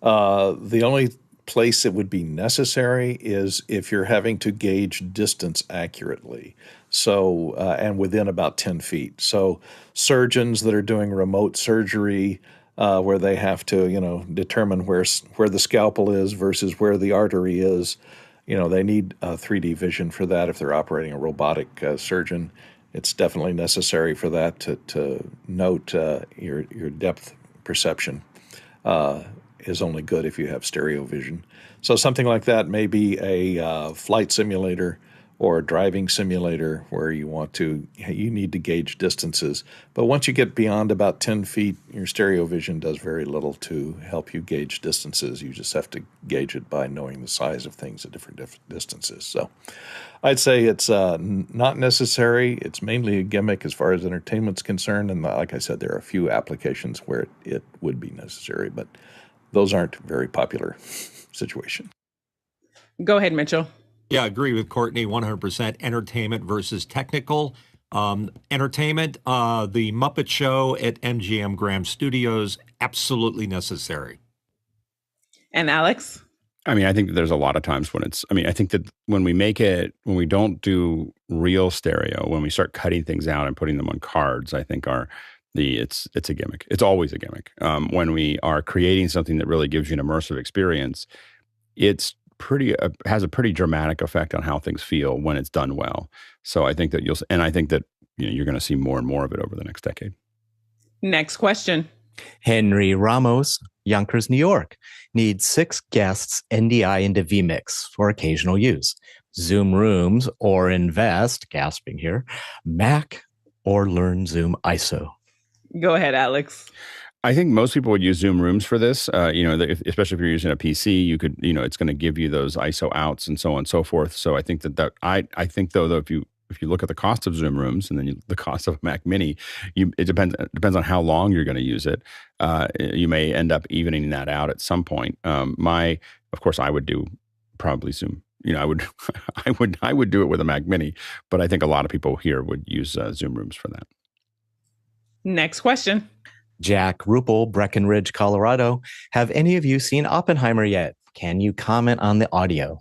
The only place it would be necessary is if you're having to gauge distance accurately. So, and within about 10 feet. So surgeons that are doing remote surgery, where they have to, determine where the scalpel is versus where the artery is, they need 3D vision for that. If they're operating a robotic surgeon, it's definitely necessary for that to note your depth perception is only good if you have stereo vision. So something like that may be a flight simulator or a driving simulator where you need to gauge distances. But once you get beyond about 10 feet, your stereo vision does very little to help you gauge distances. You just have to gauge it by knowing the size of things at different distances. So I'd say it's not necessary. It's mainly a gimmick as far as entertainment's concerned. And like I said, there are a few applications where it would be necessary, but those aren't very popular situation. Go ahead, Mitchell. Yeah, I agree with Courtney 100%. Entertainment versus technical. Entertainment, the Muppet Show at MGM Graham Studios, absolutely necessary. And Alex? I mean, I think that there's a lot of times when I think that when we don't do real stereo, when we start cutting things out and putting them on cards, I think it's a gimmick. It's always a gimmick. When we are creating something that really gives you an immersive experience, it's has a pretty dramatic effect on how things feel when it's done well. So I think that you're going to see more and more of it over the next decade. Next question. Henry Ramos, Yonkers, New York, needs 6 guests NDI into vMix for occasional use. Zoom Rooms or invest, gasping here, Mac or learn Zoom ISO. Go ahead, Alex. I think most people would use Zoom Rooms for this. Especially if you're using a PC, you could, it's going to give you those ISO outs and so on and so forth. So I think I think though if you look at the cost of Zoom Rooms and then the cost of a Mac Mini, it depends on how long you're going to use it. You may end up evening that out at some point. Of course, I would do probably Zoom. I would do it with a Mac Mini, but I think a lot of people here would use Zoom Rooms for that. Next question. Jack Ruppel, Breckenridge, Colorado. Have any of you seen Oppenheimer yet? Can you comment on the audio?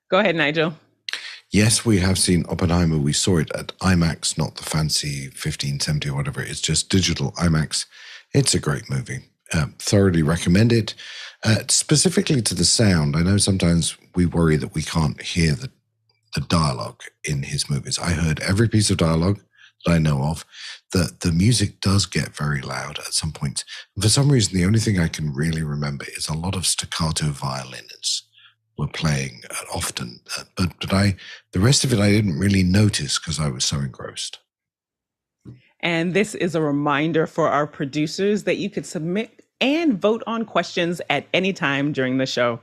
Go ahead, Nigel. Yes, we have seen Oppenheimer. We saw it at IMAX, not the fancy 1570 or whatever. It's just digital IMAX. It's a great movie. Thoroughly recommend it. Specifically to the sound, I know sometimes we worry that we can't hear the dialogue in his movies. I heard every piece of dialogue that I know of. The music does get very loud at some points. For some reason, the only thing I can really remember is a lot of staccato violins were playing often. But the rest of it I didn't really notice because I was so engrossed. And this is a reminder for our producers that you could submit and vote on questions at any time during the show.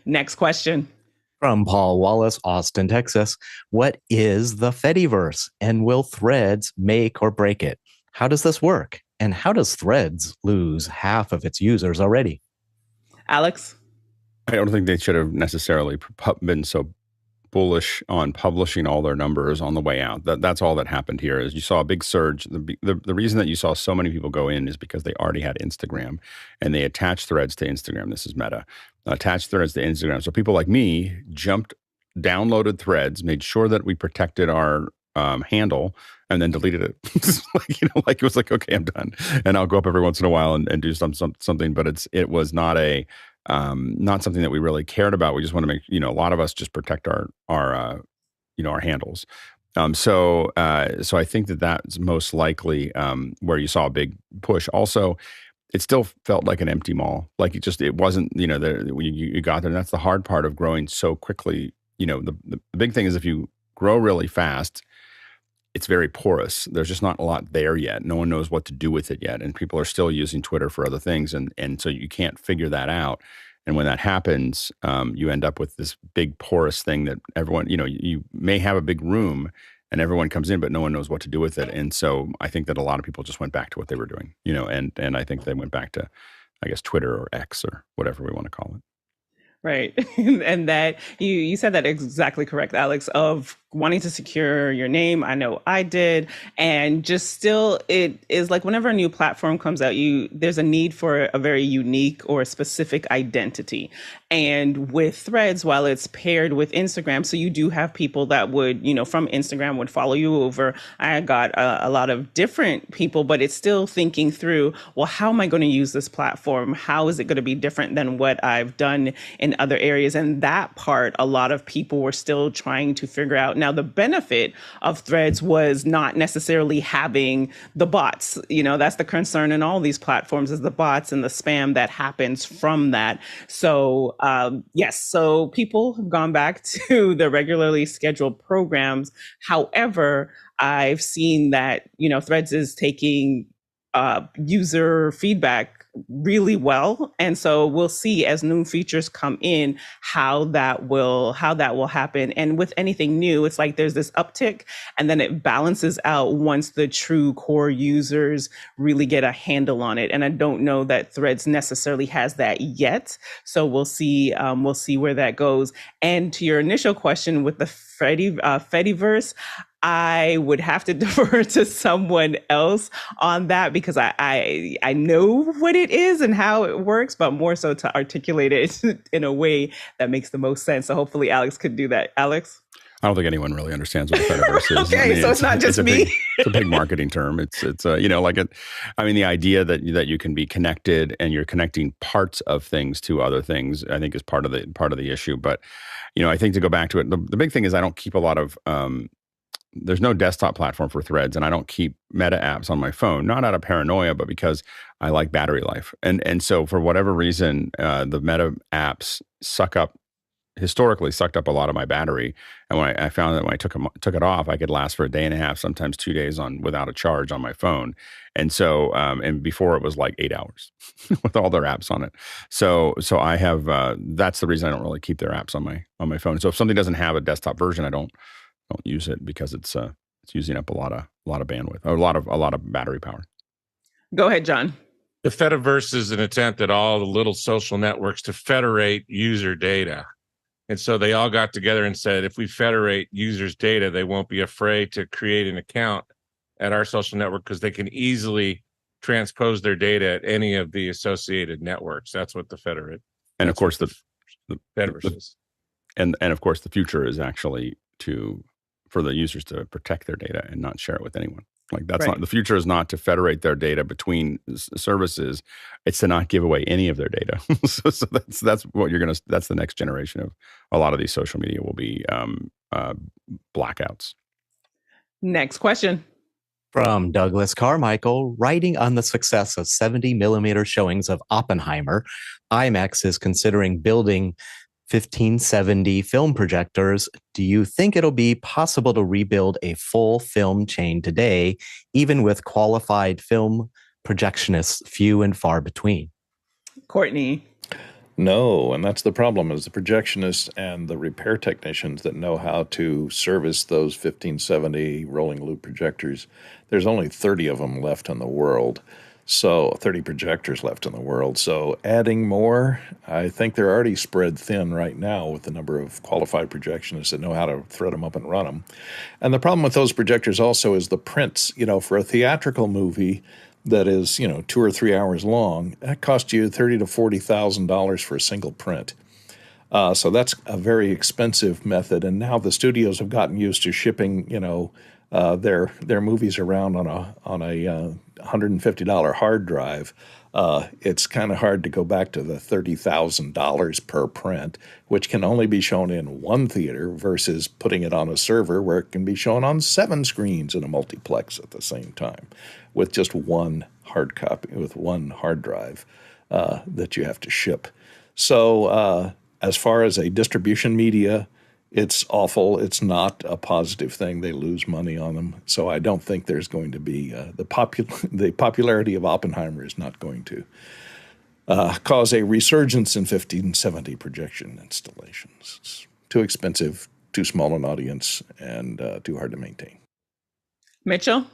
Next question. From Paul Wallace, Austin, Texas. What is the Fediverse, and will Threads make or break it? How does this work? And how does Threads lose half of its users already? Alex? I don't think they should have necessarily been so bullish on publishing all their numbers on the way out. That's all that happened here. Is you saw a big surge. The reason that you saw so many people go in is because they already had Instagram, and they attached threads to Instagram. This is Meta. Attached threads to Instagram. So people like me jumped, downloaded threads, made sure that we protected our handle, and then deleted it. Like it was like, okay, I'm done, and I'll go up every once in a while and do something. But it was not not something that we really cared about. We just want to make a lot of us just protect our handles. So I think that's most likely where you saw a big push. Also, it still felt like an empty mall. Like it wasn't, when you got there. And that's the hard part of growing so quickly. The big thing is if you grow really fast, it's very porous. There's just not a lot there yet. No one knows what to do with it yet. And people are still using Twitter for other things. And so you can't figure that out. And when that happens, you end up with this big porous thing that everyone, you may have a big room and everyone comes in, but no one knows what to do with it. And so I think that a lot of people just went back to what they were doing, and I think they went back to, I guess, Twitter or X or whatever we want to call it. Right. And that you said that exactly correct, Alex, of wanting to secure your name. I know I did. And just still, it is like whenever a new platform comes out, there's a need for a very unique or specific identity. And with Threads, while it's paired with Instagram, so you do have people that would, from Instagram would follow you over. I got a lot of different people, but it's still thinking through, well, how am I going to use this platform? How is it going to be different than what I've done in other areas? And that part, a lot of people were still trying to figure out. Now, the benefit of Threads was not necessarily having the bots. That's the concern in all these platforms, is the bots and the spam that happens from that. So yes, so people have gone back to the regularly scheduled programs. However, I've seen that, Threads is taking user feedback really well. And so we'll see as new features come in how that will happen. And with anything new, it's like there's this uptick and then it balances out once the true core users really get a handle on it. And I don't know that Threads necessarily has that yet. So we'll see where that goes. And to your initial question with the Fediverse, I would have to defer to someone else on that because I know what it is and how it works, but more so to articulate it in a way that makes the most sense. So hopefully Alex could do that. Alex? I don't think anyone really understands what the Fediverse is. Okay, so it's not just me. It's a big marketing term. It's the idea that you can be connected and you're connecting parts of things to other things, I think is part of the issue. But, I think to go back to it, the big thing is I don't keep a lot of, there's no desktop platform for Threads, and I don't keep Meta apps on my phone, not out of paranoia, but because I like battery life. And so for whatever reason, the Meta apps historically sucked up a lot of my battery. And when I found that when I took it off, I could last for a day and a half, sometimes 2 days without a charge on my phone. And so, and before it was like 8 hours with all their apps on it. So I have, that's the reason I don't really keep their apps on my phone. So if something doesn't have a desktop version, I don't use it because it's using up a lot of bandwidth, or a lot of battery power. Go ahead, John. The Fediverse is an attempt at all the little social networks to federate user data. And so they all got together and said, if we federate users' data, they won't be afraid to create an account at our social network because they can easily transpose their data at any of the associated networks. That's what the Federate. And of course, the Fediverse is. And of course, the future is actually for the users to protect their data and not share it with anyone. Like that's not, the future is not to federate their data between services. It's to not give away any of their data. so that's what that's the next generation of a lot of these social media will be blackouts. Next question. From Douglas Carmichael, writing on the success of 70 millimeter showings of Oppenheimer, IMAX is considering building 1570 film projectors. Do you think it'll be possible to rebuild a full film chain today, even with qualified film projectionists few and far between? Courtney. No, and that's the problem, is the projectionists and the repair technicians that know how to service those 1570 rolling loop projectors. There's only 30 of them left in the world. So 30 projectors left in the world. So adding more, I think they're already spread thin right now with the number of qualified projectionists that know how to thread them up and run them. And the problem with those projectors also is the prints. For a theatrical movie that is, 2 or 3 hours long, that costs you $30,000 to $40,000 for a single print. So that's a very expensive method. And now the studios have gotten used to shipping, their movies around on a $150 hard drive. It's kind of hard to go back to the $30,000 per print, which can only be shown in one theater versus putting it on a server where it can be shown on 7 screens in a multiplex at the same time with just one hard copy, with one hard drive that you have to ship. So as far as a distribution media, it's awful. It's not a positive thing. They lose money on them. So I don't think there's going to be the popularity of Oppenheimer is not going to cause a resurgence in 1570 projection installations. It's too expensive, too small an audience, and too hard to maintain. Mitchell?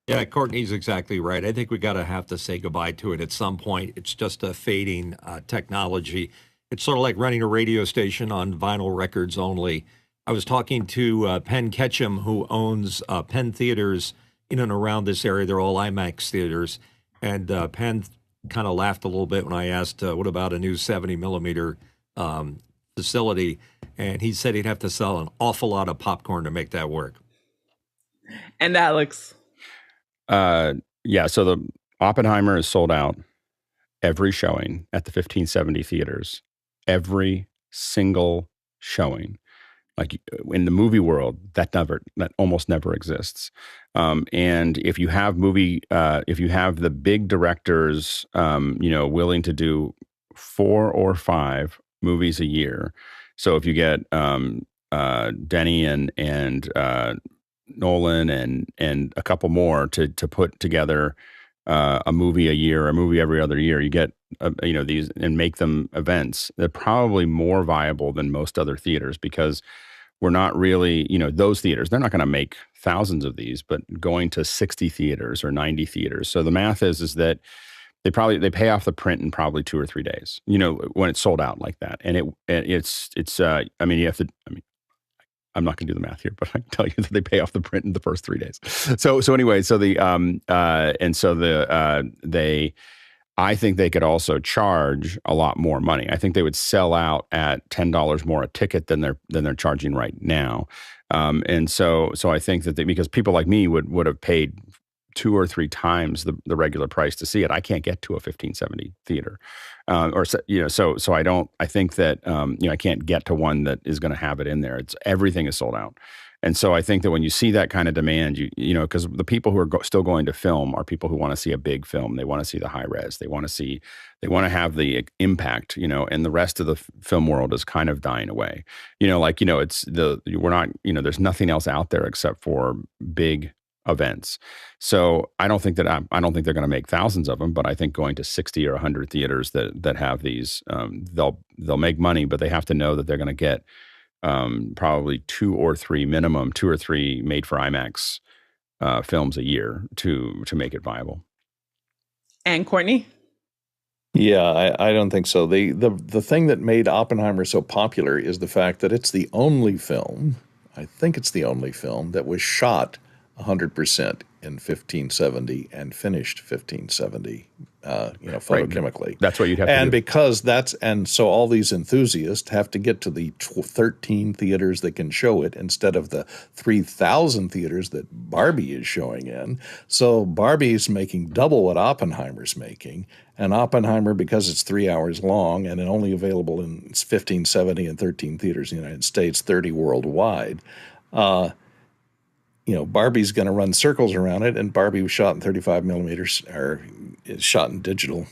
Yeah, Courtney's exactly right. I think we have to say goodbye to it at some point. It's just a fading technology. It's sort of like running a radio station on vinyl records only. I was talking to Penn Ketchum, who owns Penn Theaters in and around this area. They're all IMAX theaters. And Penn kind of laughed a little bit when I asked, what about a new 70 millimeter facility? And he said he'd have to sell an awful lot of popcorn to make that work. And Alex? Yeah, so the Oppenheimer is sold out every showing at the 1570 theaters. Every single showing. Like in the movie world, that almost never exists. And if you have the big directors, willing to do 4 or 5 movies a year. So if you get Denny and Nolan and a couple more to put together a movie a year, a movie every other year, you get these and make them events. They're probably more viable than most other theaters because we're not really, those theaters, they're not going to make thousands of these, but going to 60 theaters or 90 theaters. So the math is that they pay off the print in probably 2 or 3 days, when it's sold out like that. And I'm not going to do the math here, but I can tell you that they pay off the print in the first 3 days. I think they could also charge a lot more money. I think they would sell out at $10 more a ticket than they're charging right now. So I think that because people like me would have paid 2 or 3 times the regular price to see it. I can't get to a 1570 theater. So I think that, I can't get to one that is going to have it in there. Everything is sold out. And so I think that when you see that kind of demand, because the people who are still going to film are people who want to see a big film. They want to see the high res. They want to have the impact, and the rest of the film world is kind of dying away. There's nothing else out there except for big events. So I don't think they're going to make thousands of them, but I think going to 60 or 100 theaters that have these, they'll make money, but they have to know that they're going to get probably 2 or 3 made for IMAX films a year to make it viable. And Courtney? Yeah, I don't think so. The thing that made Oppenheimer so popular is the fact that it's the only film, I think it's the only film that was shot 100% in 1570 and finished 1570, photochemically. Right. That's what you'd have to do. And so all these enthusiasts have to get to the 13 theaters that can show it instead of the 3,000 theaters that Barbie is showing in. So Barbie's making double what Oppenheimer's making. And Oppenheimer, because it's 3 hours long and only available in 1570 and 13 theaters in the United States, 30 worldwide, Barbie's going to run circles around it, and Barbie was shot in 35 millimeters, or is shot in digital.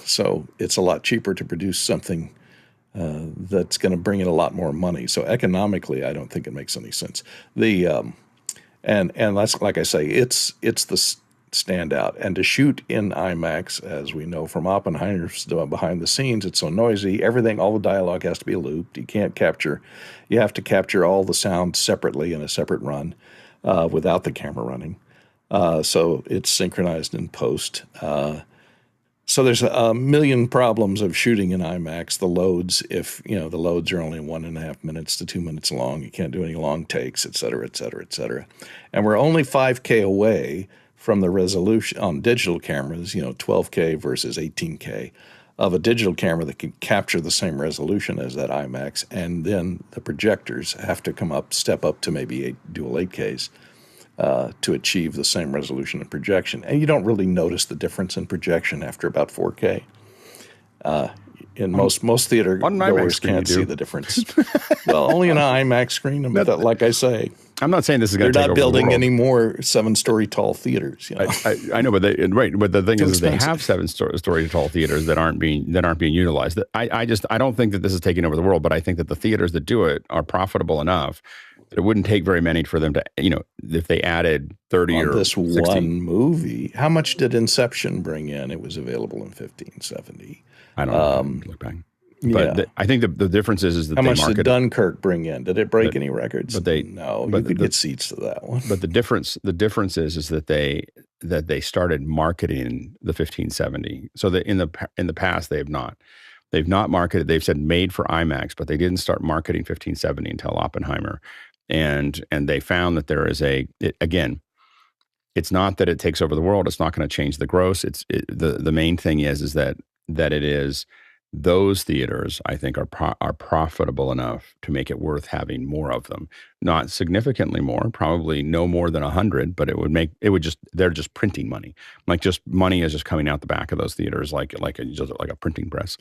So it's a lot cheaper to produce something that's going to bring in a lot more money. So economically, I don't think it makes any sense. And that's, like I say, it's the standout. And to shoot in IMAX, as we know from Oppenheimer's behind the scenes, it's so noisy. All the dialogue has to be looped. You have to capture all the sound separately in a separate run without the camera running. So it's synchronized in post. So there's a million problems of shooting in IMAX. The loads, if the loads are only 1.5 minutes to 2 minutes long, you can't do any long takes, et cetera, et cetera, et cetera. And we're only 5K away from the resolution on digital cameras, 12K versus 18K, of a digital camera that can capture the same resolution as that IMAX. And then the projectors have to step up to maybe dual 8Ks. To achieve the same resolution and projection. And you don't really notice the difference in projection after about 4K. In most theater goers can't see the difference. Well, only an IMAX screen, but like I say, I'm not saying this is going to take over they're not the building world. any more 7-story tall theaters. I know, but but the thing is, they have expensive. 7-story tall theaters that aren't being utilized. I don't think that this is taking over the world, but I think that the theaters that do it are profitable enough. It wouldn't take very many for them to, if they added 30 on or this 60. one movie. How much did Inception bring in? It was available in 1570. I don't know. Look back. But I think the difference is that how they much market did Dunkirk bring in? Did it break any records? But they no. You could get seats to that one. But the difference is that they started marketing the 1570. So that in the past they have not. They've not marketed. They've said made for IMAX, but they didn't start marketing 1570 until Oppenheimer. And they found that there is again, it's not that it takes over the world. It's not going to change the gross. The main thing is that it is those theaters, I think, are profitable enough to make it worth having more of them. Not significantly more, probably no more than 100, but they're just printing money. Like just money is just coming out the back of those theaters like a printing press.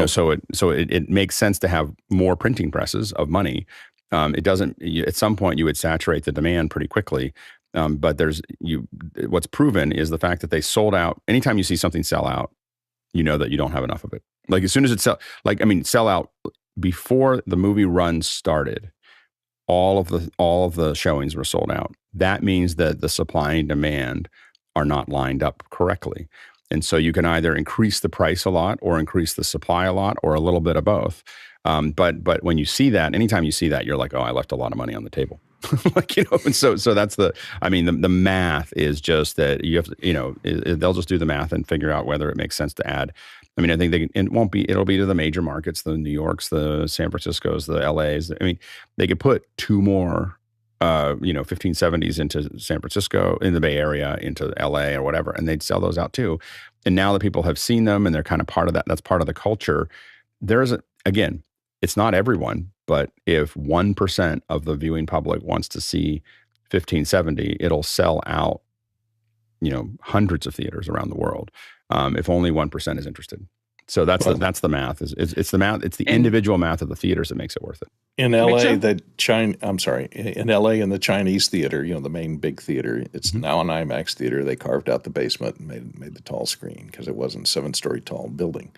So it makes sense to have more printing presses of money. It doesn't. At some point, you would saturate the demand pretty quickly. But what's proven is the fact that they sold out. Anytime you see something sell out, you know that you don't have enough of it. Like as soon as it sell out before the movie run started, all of the showings were sold out. That means that the supply and demand are not lined up correctly. And so you can either increase the price a lot or increase the supply a lot or a little bit of both. But when you see that, anytime you see that, you're like, oh, I left a lot of money on the table. And so that's the math is just that you have to, they'll just do the math and figure out whether it makes sense to add. I mean, I think it'll be to the major markets, the New Yorks, the San Franciscos, the LAs. I mean, they could put 2 more, 1570s into San Francisco, in the Bay Area, into LA or whatever, and they'd sell those out too. And now that people have seen them and they're kind of part of that, that's part of the culture. Again, it's not everyone, but if 1% of the viewing public wants to see 1570, it'll sell out, hundreds of theaters around the world. If only 1% is interested. So that's the math. It's the math. It's the individual math of the theaters that makes it worth it. In LA, in LA, in the Chinese theater, the main big theater, it's now an IMAX theater. They carved out the basement and made the tall screen because it wasn't 7-story tall building.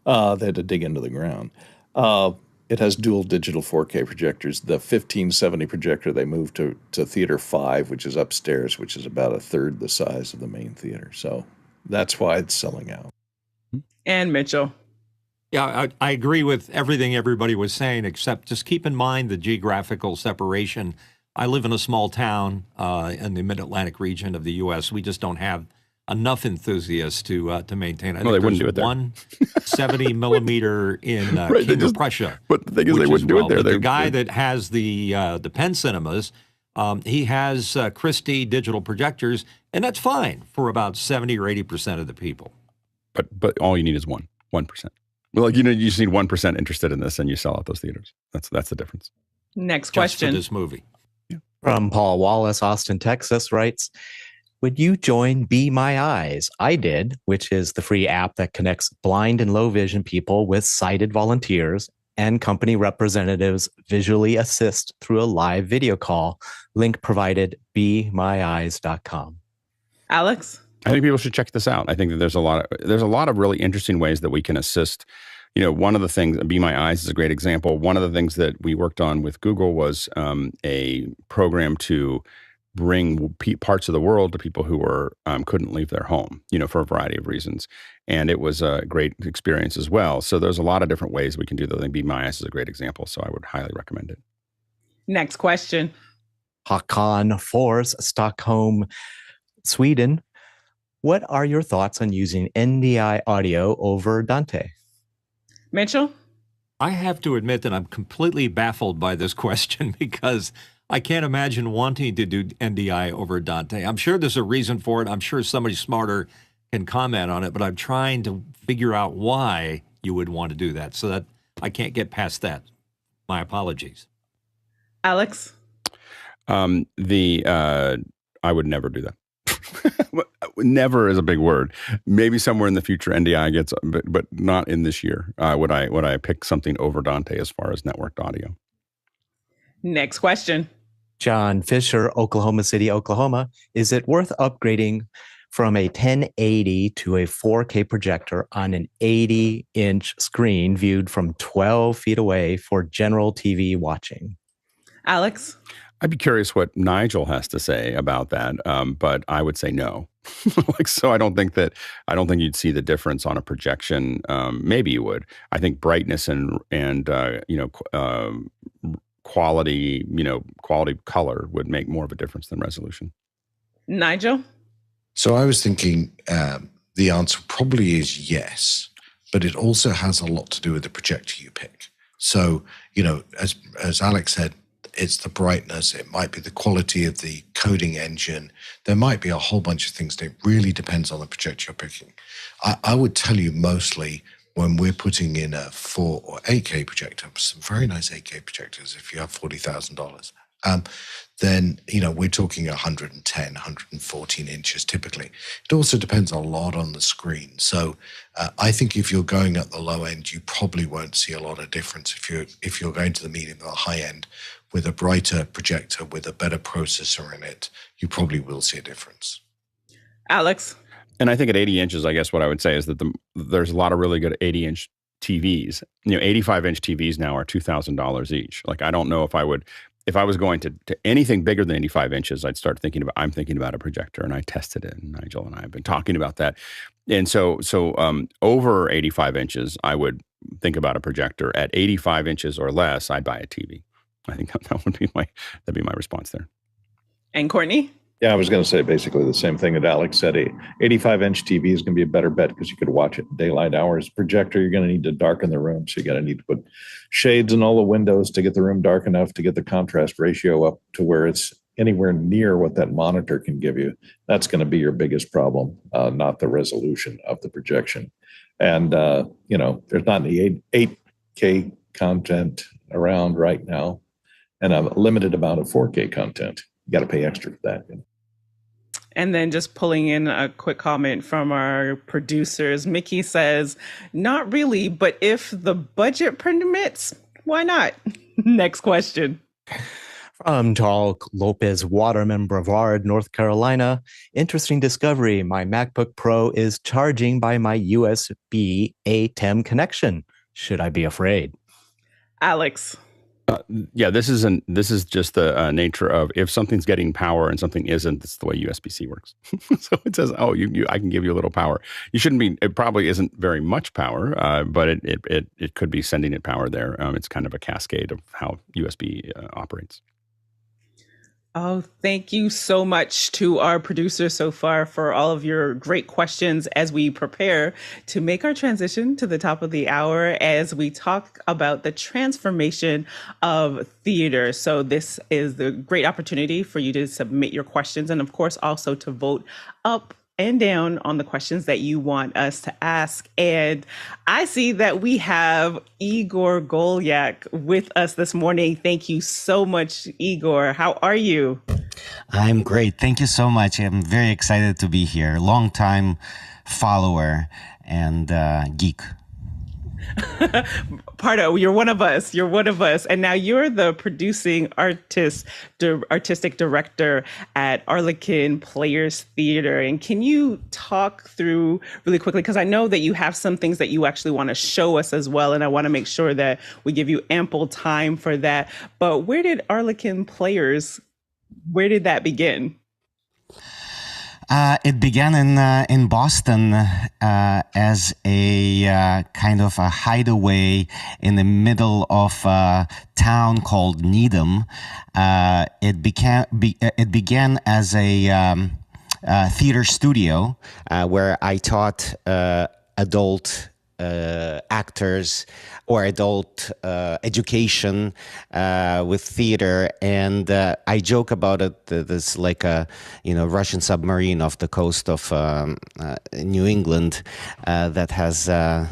They had to dig into the ground. It has dual digital 4K projectors. The 1570 projector they moved to Theater 5, which is upstairs, which is about a third the size of the main theater. So that's why it's selling out. And Mitchell. Yeah, I agree with everything everybody was saying, except just keep in mind the geographical separation. I live in a small town in the mid-Atlantic region of the U.S. We just don't have enough enthusiasts to maintain. I think they wouldn't do it there. 170 millimeter in King of Prussia. But the thing is, they wouldn't do it there. The guy that has the Penn Cinemas, he has Christie digital projectors, and that's fine for about 70 or 80% of the people. But all you need is 1%. Well, you just need 1% interested in this, and you sell out those theaters. That's the difference. Next Just question. for this movie. From Paul Wallace, Austin, Texas, writes, would you join Be My Eyes? I did, which is the free app that connects blind and low vision people with sighted volunteers, and company representatives visually assist through a live video call. Link provided, BeMyEyes.com. Alex? I think people should check this out. I think that there's a lot of really interesting ways that we can assist. One of the things, Be My Eyes is a great example. One of the things that we worked on with Google was a program to bring parts of the world to people who were couldn't leave their home, for a variety of reasons. And it was a great experience as well. So there's a lot of different ways we can do that. I think Be My Eyes is a great example. So I would highly recommend it. Next question. Hakan Force, Stockholm, Sweden. What are your thoughts on using NDI audio over Dante? Mitchell? I have to admit that I'm completely baffled by this question because I can't imagine wanting to do NDI over Dante. I'm sure there's a reason for it. I'm sure somebody smarter can comment on it, but I'm trying to figure out why you would want to do that. So that I can't get past that. My apologies. Alex? I would never do that. Never is a big word. Maybe somewhere in the future NDI gets, but not in this year. Would I pick something over Dante as far as networked audio? Next question. John Fisher, Oklahoma City, Oklahoma. Is it worth upgrading from a 1080 to a 4K projector on an 80-inch screen viewed from 12 feet away for general TV watching? Alex? I'd be curious what Nigel has to say about that, but I would say no. So I don't think you'd see the difference on a projection. Maybe you would. I think brightness and quality color would make more of a difference than resolution. Nigel? So I was thinking the answer probably is yes, but it also has a lot to do with the projector you pick. So, as Alex said, it's the brightness, it might be the quality of the coding engine. There might be a whole bunch of things. It really depends on the projector you're picking. I would tell you mostly when we're putting in a 4 or 8K projector, some very nice 8K projectors, if you have $40,000, then, we're talking 110, 114 inches typically. It also depends a lot on the screen. So I think if you're going at the low end, you probably won't see a lot of difference. If you're going to the medium or the high end with a brighter projector, with a better processor in it, you probably will see a difference. Alex? And I think at 80 inches, I guess what I would say is that there's a lot of really good 80-inch TVs. 85-inch TVs now are $2,000 each. Like, I don't know if I was going to anything bigger than 85 inches, I'm thinking about a projector, and I tested it, and Nigel and I have been talking about that. And so over 85 inches, I would think about a projector. At 85 inches or less, I'd buy a TV. I think that would be my response there. And Courtney? Yeah, I was going to say basically the same thing that Alex said. A 85-inch TV is going to be a better bet because you could watch it in daylight hours. Projector, you're going to need to darken the room. So you're going to need to put shades in all the windows to get the room dark enough to get the contrast ratio up to where it's anywhere near what that monitor can give you. That's going to be your biggest problem, not the resolution of the projection. And, there's not any 8K content around right now and a limited amount of 4K content. You got to pay extra for that. And then just pulling in a quick comment from our producers, Mickey says, not really, but if the budget permits, why not? Next question. From Charles Lopez Waterman, Brevard, North Carolina. Interesting discovery. My MacBook Pro is charging by my USB ATEM connection. Should I be afraid? Alex. Yeah, this is just the nature of if something's getting power and something isn't. It's the way USB-C works. So it says, "Oh, I can give you a little power." You shouldn't be. It probably isn't very much power, but it could be sending it power there. It's kind of a cascade of how USB operates. Oh, thank you so much to our producers so far for all of your great questions as we prepare to make our transition to the top of the hour as we talk about the transformation of theater. So this is the great opportunity for you to submit your questions and, of course, also to vote up and down on the questions that you want us to ask. And I see that we have Igor Golyak with us this morning. Thank you so much, Igor. How are you? I'm great. Thank you so much. I'm very excited to be here. Long-time follower and geek. Pardo, you're one of us. You're one of us. And now you're the producing artistic director at Arlekin Players Theater. And can you talk through really quickly, because I know that you have some things that you actually want to show us as well. And I want to make sure that we give you ample time for that. But where did Arlekin Players, where did that begin? It began in Boston as a kind of a hideaway in the middle of a town called Needham. It began as a theater studio where I taught adult actors or adult education with theater, and I joke about it. There's like a Russian submarine off the coast of New England that has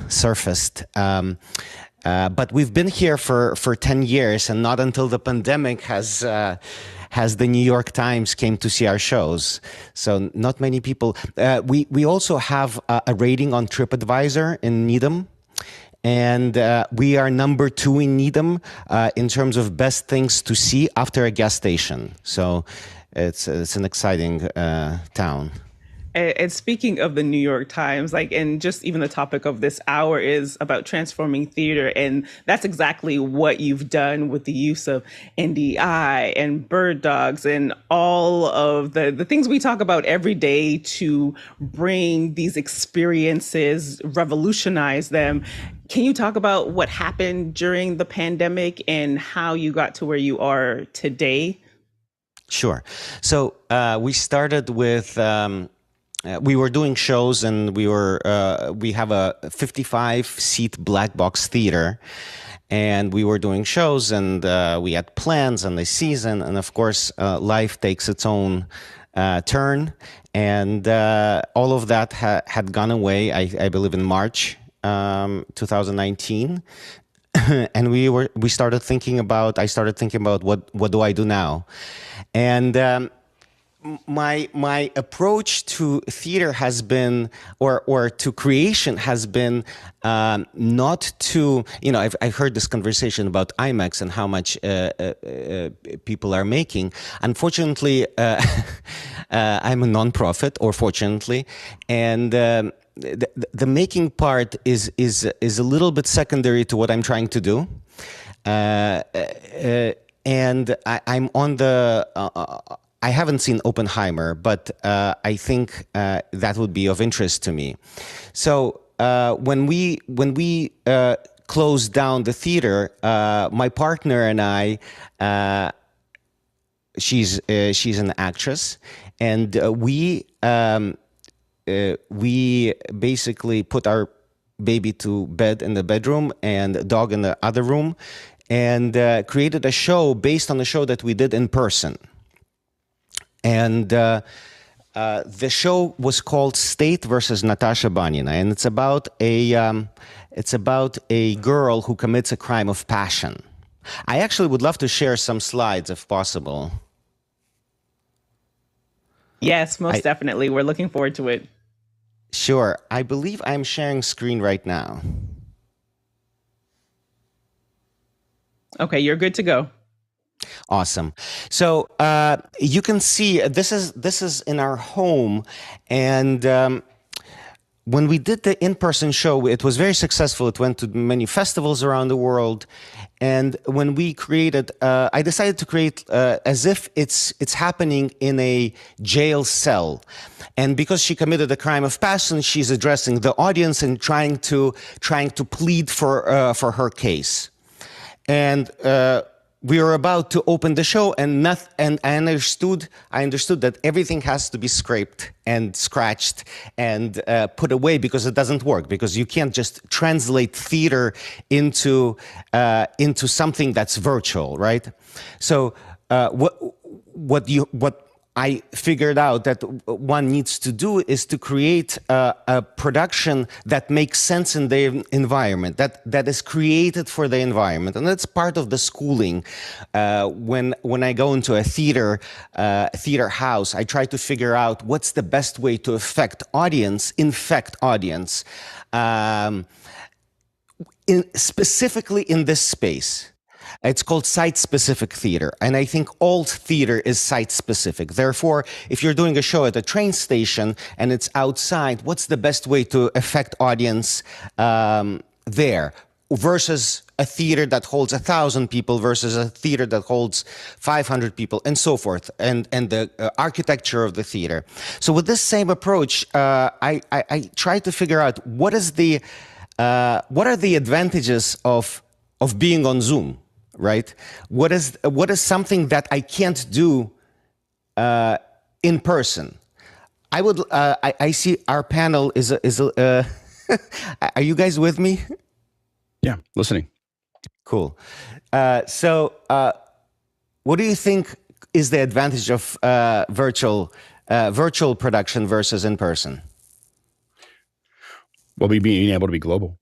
surfaced. But we've been here for 10 years, and not until the pandemic has the New York Times came to see our shows. So not many people. We also have a rating on TripAdvisor in Needham. And we are number 2 in Needham in terms of best things to see after a gas station. So it's an exciting town. And speaking of the New York Times, and just even the topic of this hour is about transforming theater. And that's exactly what you've done with the use of NDI and bird dogs and all of the things we talk about every day to bring these experiences, revolutionize them. Can you talk about what happened during the pandemic and how you got to where you are today? Sure. So we started with... we were doing shows, and we have a 55-seat black box theater, and we were doing shows, and we had plans and the season, and of course, life takes its own turn, and all of that had gone away. I believe in March 2019, and I started thinking about what do I do now, and. My approach to theater has been, or to creation has been, not to, I've heard this conversation about IMAX and how much people are making. Unfortunately, I'm a nonprofit, or fortunately, and the making part is a little bit secondary to what I'm trying to do. And I'm on the... I haven't seen Oppenheimer, but I think that would be of interest to me. So when we closed down the theater, my partner and I, she's an actress, and we basically put our baby to bed in the bedroom and a dog in the other room, and created a show based on a show that we did in person. And the show was called State versus Natasha Banina, and it's about a girl who commits a crime of passion. I actually would love to share some slides if possible. Yes, most definitely. We're looking forward to it. Sure. I believe I'm sharing screen right now. Okay, you're good to go. Awesome. So you can see this is in our home, and when we did the in-person show, it was very successful. It went to many festivals around the world, and when we created, I decided to create as if it's happening in a jail cell, and because she committed a crime of passion, she's addressing the audience and trying to plead for her case, and. We were about to open the show, and I understood that everything has to be scraped and scratched and put away, because it doesn't work, because you can't just translate theater into something that's virtual, right? So what I figured out that one needs to do is to create a production that makes sense in the environment, that is created for the environment. And that's part of the schooling. When I go into a theater house, I try to figure out what's the best way to infect audience, specifically in this space. It's called site-specific theater, and I think all theater is site-specific. Therefore, if you're doing a show at a train station and it's outside, what's the best way to affect audience there versus a theater that holds 1,000 people versus a theater that holds 500 people, and so forth, and the architecture of the theater. So with this same approach, I try to figure out what are the advantages of being on Zoom. Right? What is something that I can't do in person? I would. I see our panel is. Are you guys with me? Yeah, listening. Cool. So, what do you think is the advantage of virtual production versus in person? Well, being able to be global,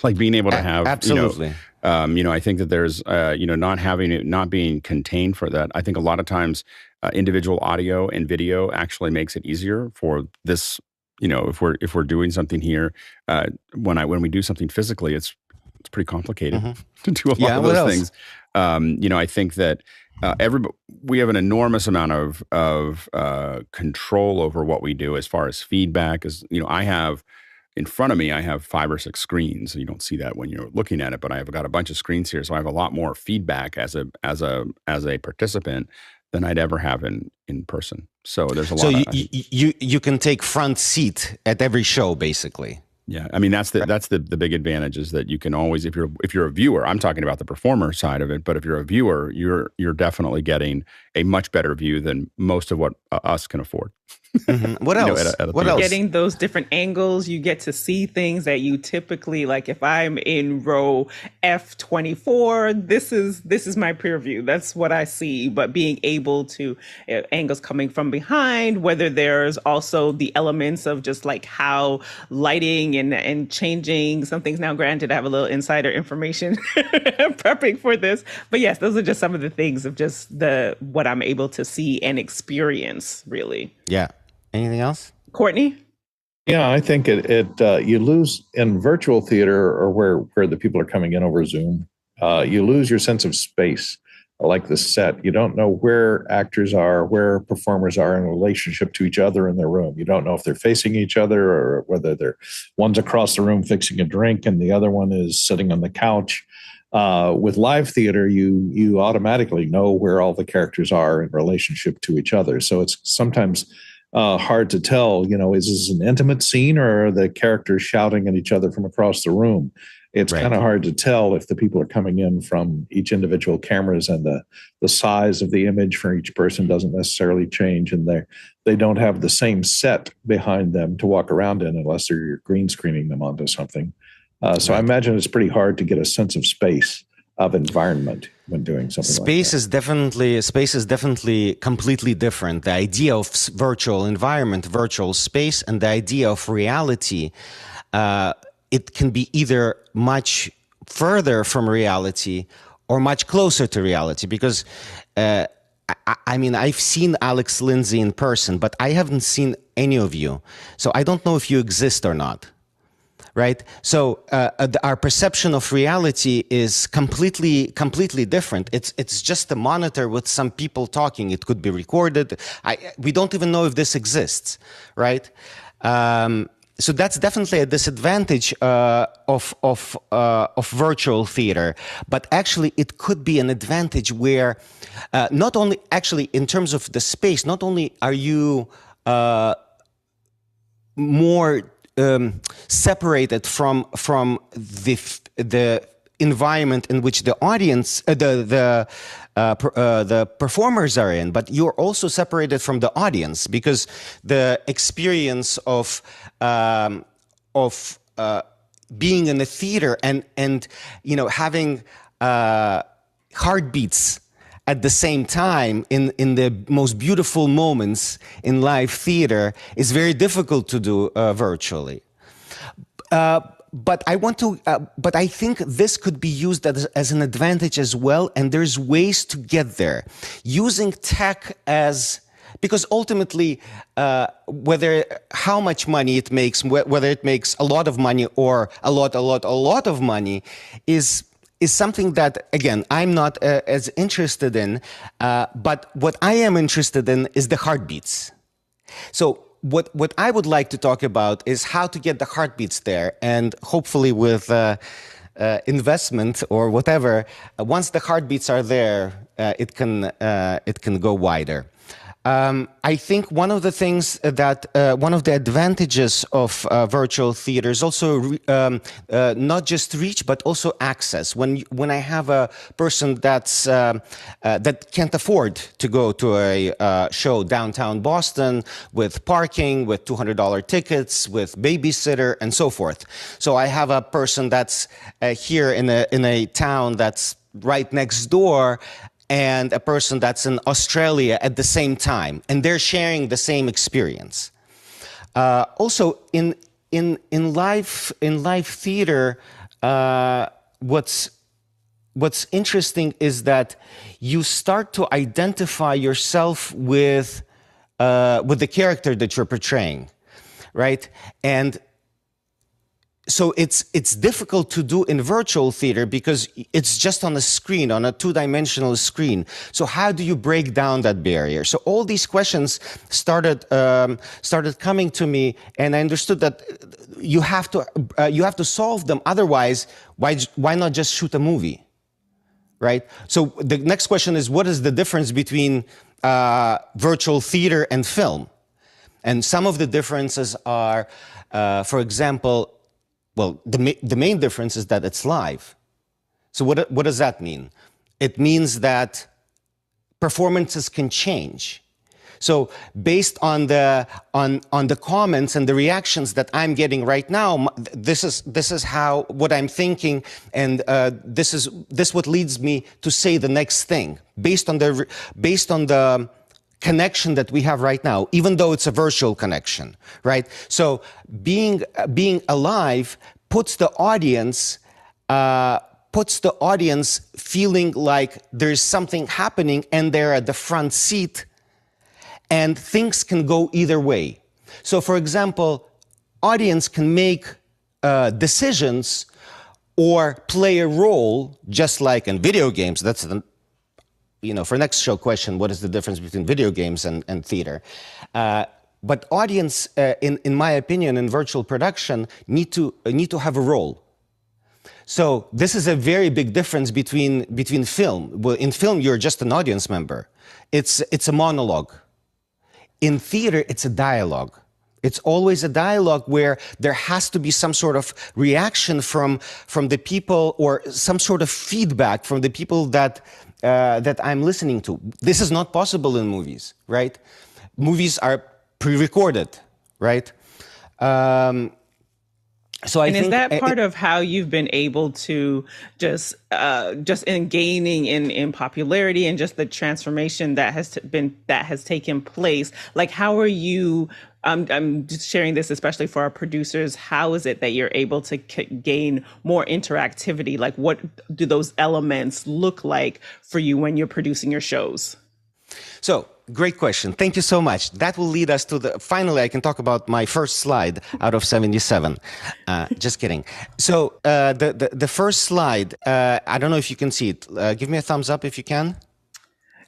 like being able to have, absolutely. I think that there's, not being contained for that. I think a lot of times individual audio and video actually makes it easier for this. If we're doing something here, when we do something physically, it's pretty complicated to do a lot of those things. I think that we have an enormous amount of control over what we do as far as feedback. I have. In front of me, I have 5 or 6 screens. You don't see that when you're looking at it, but I've got a bunch of screens here, so I have a lot more feedback as a participant than I'd ever have in person. So there's a lot. So you can take front seat at every show, basically. Yeah, I mean that's the big advantage is that you can always if you're a viewer. I'm talking about the performer side of it, but if you're a viewer, you're definitely getting a much better view than most of what us can afford. What else? What else? Getting those different angles, you get to see things that you typically, like if I'm in row F24, this is my peer view. That's what I see. But being able to angles coming from behind, whether there's also the elements of just like how lighting and changing some things. Now, granted, I have a little insider information prepping for this, but yes, those are just some of the things of just what I'm able to see and experience, really. Yeah. Anything else? Courtney? Yeah, I think you lose in virtual theater or where the people are coming in over Zoom, you lose your sense of space, like the set. You don't know where actors are, where performers are in relationship to each other in their room. You don't know if they're facing each other or whether one's across the room fixing a drink and the other one is sitting on the couch. With live theater, you automatically know where all the characters are in relationship to each other. So it's sometimes hard to tell, is this an intimate scene or are the characters shouting at each other from across the room? It's kind of hard to tell if the people are coming in from each individual cameras, and the size of the image for each person doesn't necessarily change, and they don't have the same set behind them to walk around in unless you're green screening them onto something. So I imagine it's pretty hard to get a sense of space, of environment when doing something space like that. Space is definitely completely different. The idea of virtual environment, virtual space, and the idea of reality, it can be either much further from reality or much closer to reality, because I've seen Alex Lindsay in person, but I haven't seen any of you. So I don't know if you exist or not. Right. So our perception of reality is completely different. It's just a monitor with some people talking. It could be recorded. We don't even know if this exists. Right. So that's definitely a disadvantage of virtual theater. But actually, it could be an advantage where not only actually in terms of the space, not only are you more separated from the environment in which the audience, the performers are in, but you're also separated from the audience, because the experience of being in the theater and having heartbeats at the same time in the most beautiful moments in live theater is very difficult to do virtually. But I think this could be used as an advantage as well, and there's ways to get there using tech because ultimately, how much money it makes, whether it makes a lot of money or a lot of money, is something that, again, I'm not as interested in, but what I am interested in is the heartbeats. So what I would like to talk about is how to get the heartbeats there, and hopefully with investment or whatever, once the heartbeats are there, it can go wider. I think one of the things that one of the advantages of virtual theater is also not just reach but also access. When I have a person that's that can't afford to go to a show downtown Boston with parking, with $200 tickets, with babysitter, and so forth. So I have a person that's here in a town that's right next door, and a person that's in Australia at the same time, and they're sharing the same experience. Also, in live theater, what's interesting is that you start to identify yourself with the character that you're portraying, right? And so it's difficult to do in virtual theater because it's just on a screen, on a two-dimensional screen. So how do you break down that barrier? So all these questions started coming to me, and I understood that you have to solve them. Otherwise, why not just shoot a movie, right? So the next question is, what is the difference between virtual theater and film? And some of the differences are, for example, well, the main difference is that it's live. So what does that mean? It means that performances can change. So based on the comments and the reactions that I'm getting right now, this is what I'm thinking, and this what leads me to say the next thing based on the connection that we have right now, even though it's a virtual connection, right? So being alive puts the audience feeling like there's something happening and they're at the front seat, and things can go either way. So for example, audience can make decisions or play a role, just like in video games. That's the, for next show question, what is the difference between video games and theater? But audience, in my opinion, in virtual production, need to have a role. So this is a very big difference between film. Well, in film, you're just an audience member. It's a monologue. In theater, it's a dialogue. It's always a dialogue where there has to be some sort of reaction from the people, or some sort of feedback from the people that I'm listening to. This is not possible in movies, right? Movies are pre-recorded, right? So I think, is that part of how you've been able to just in gaining in popularity and just the transformation that has taken place? Like, how are you? I'm just sharing this especially for our producers. How is it that you're able to gain more interactivity? Like, what do those elements look like for you when you're producing your shows? So, great question. Thank you so much. That will lead us to finally, I can talk about my first slide out of 77. Just kidding. So, the first slide, I don't know if you can see it. Give me a thumbs up if you can.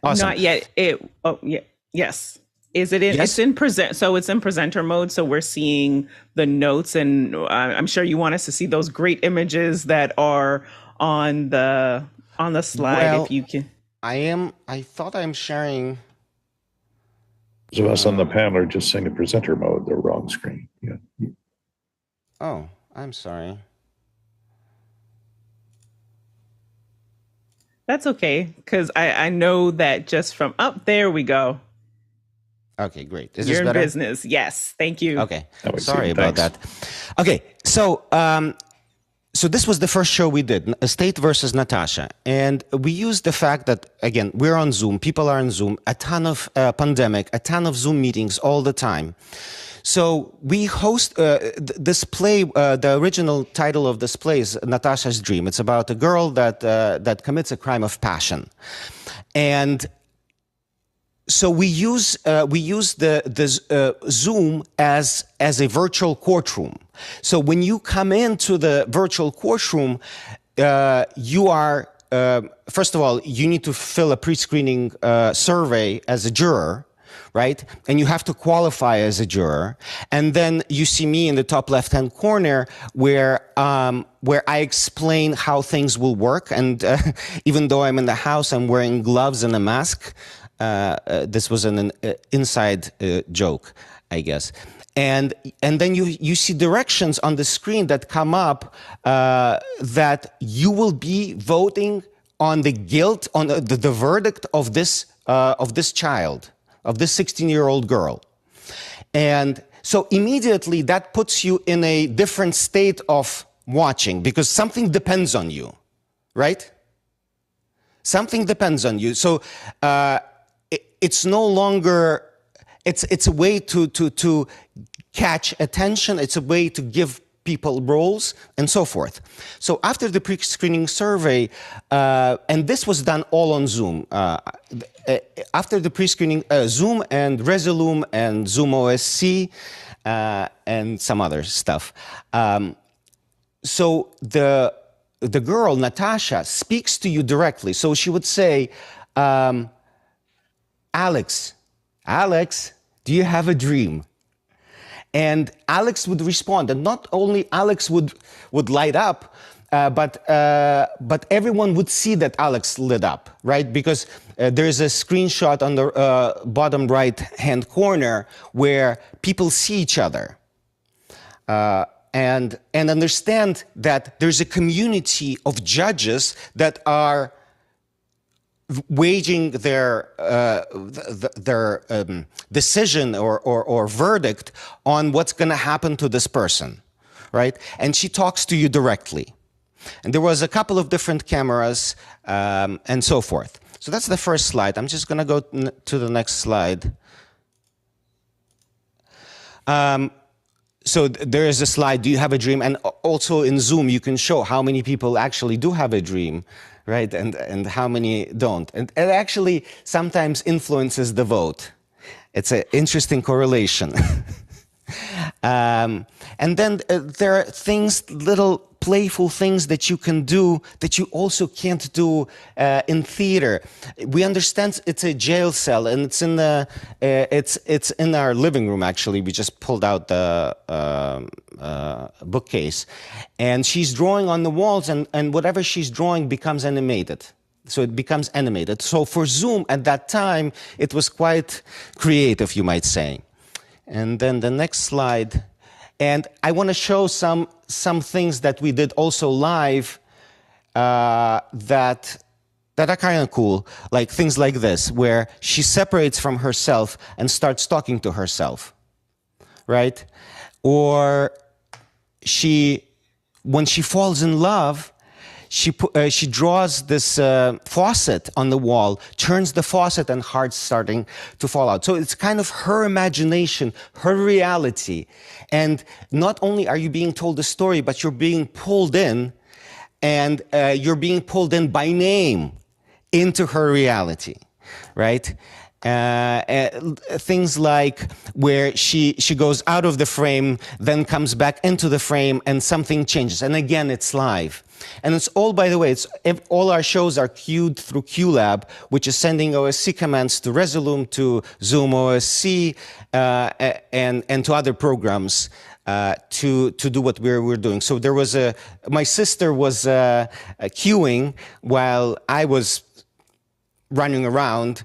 Awesome. Not yet. Yes. Is it in? Yes? It's in present. So it's in presenter mode. So we're seeing the notes, and I'm sure you want us to see those great images that are on the slide. Well, if you can. I thought I'm sharing. Those of us on the panel are just seeing a presenter mode, the wrong screen. Yeah. Oh, I'm sorry. That's okay, because I know that just from up there we go. Okay, great. Is this better? Your business. Yes. Thank you. Okay. Sorry about that. Okay. So, so this was the first show we did, State versus Natasha. And we used the fact that, again, we're on Zoom, people are on Zoom, a ton of pandemic, a ton of Zoom meetings all the time. So we host this play, the original title of this play is Natasha's Dream. It's about a girl that commits a crime of passion. And so we use the Zoom as a virtual courtroom. So when you come into the virtual courtroom, you are first of all, you need to fill a pre-screening survey as a juror, right? And you have to qualify as a juror. And then you see me in the top left-hand corner where I explain how things will work. And even though I'm in the house, I'm wearing gloves and a mask. This was an inside joke, I guess. And then you see directions on the screen that come up that you will be voting on the guilt, on the verdict of this child, of this 16-year-old girl. And so immediately that puts you in a different state of watching because something depends on you, right? Something depends on you. So it's no longer, it's a way to catch attention. It's a way to give people roles and so forth. So after the pre-screening survey, and this was done all on Zoom. After the pre-screening, Zoom and Resolume and ZoomOSC and some other stuff. So the girl, Natasha, speaks to you directly. So she would say, Alex, do you have a dream? And Alex would respond, and not only Alex would light up, but everyone would see that Alex lit up, right? Because there's a screenshot on the bottom right-hand corner where people see each other and understand that there's a community of judges that are waging their decision or verdict on what's going to happen to this person, right? And she talks to you directly. And there was a couple of different cameras and so forth. So that's the first slide. I'm just going to go to the next slide. So there is a slide, do you have a dream? And also in Zoom, you can show how many people actually do have a dream, right? And how many don't. And it actually sometimes influences the vote. It's an interesting correlation. And then there are things, little playful things that you can do that you also can't do in theater. We understand it's a jail cell, and it's in the it's in our living room. Actually, we just pulled out the bookcase, and she's drawing on the walls, and whatever she's drawing becomes animated. So it becomes animated. So for Zoom at that time, it was quite creative, you might say. And then the next slide. And I want to show some things that we did also live that are kind of cool, like things like this, where she separates from herself and starts talking to herself, right? Or when she falls in love, she draws this faucet on the wall, turns the faucet, and hearts starting to fall out. So it's kind of her imagination, her reality. And not only are you being told the story, but you're being pulled in, and you're being pulled in by name into her reality, right? Things like where she goes out of the frame, then comes back into the frame, and something changes. And again, it's live. And it's all, by the way, all our shows are queued through QLab, which is sending OSC commands to Resolume, to ZoomOSC, and to other programs to do what we're doing. So there was my sister was queuing while I was running around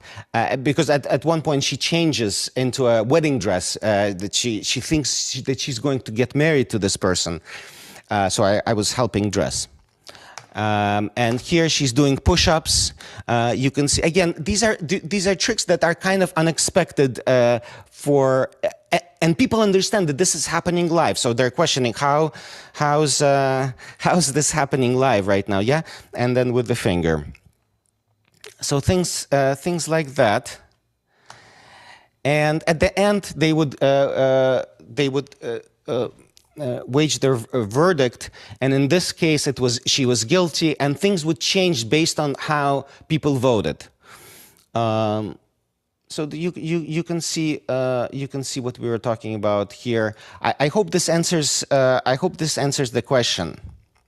because at one point she changes into a wedding dress that she thinks that she's going to get married to this person. So I was helping dress. And here she's doing push-ups. You can see again. These are tricks that are kind of unexpected and people understand that this is happening live. So they're questioning how's this happening live right now? Yeah, and then with the finger. So things like that. And at the end, they would wage their verdict, and in this case, she was guilty, and things would change based on how people voted. So you can see what we were talking about here. I hope this answers. I hope this answers the question.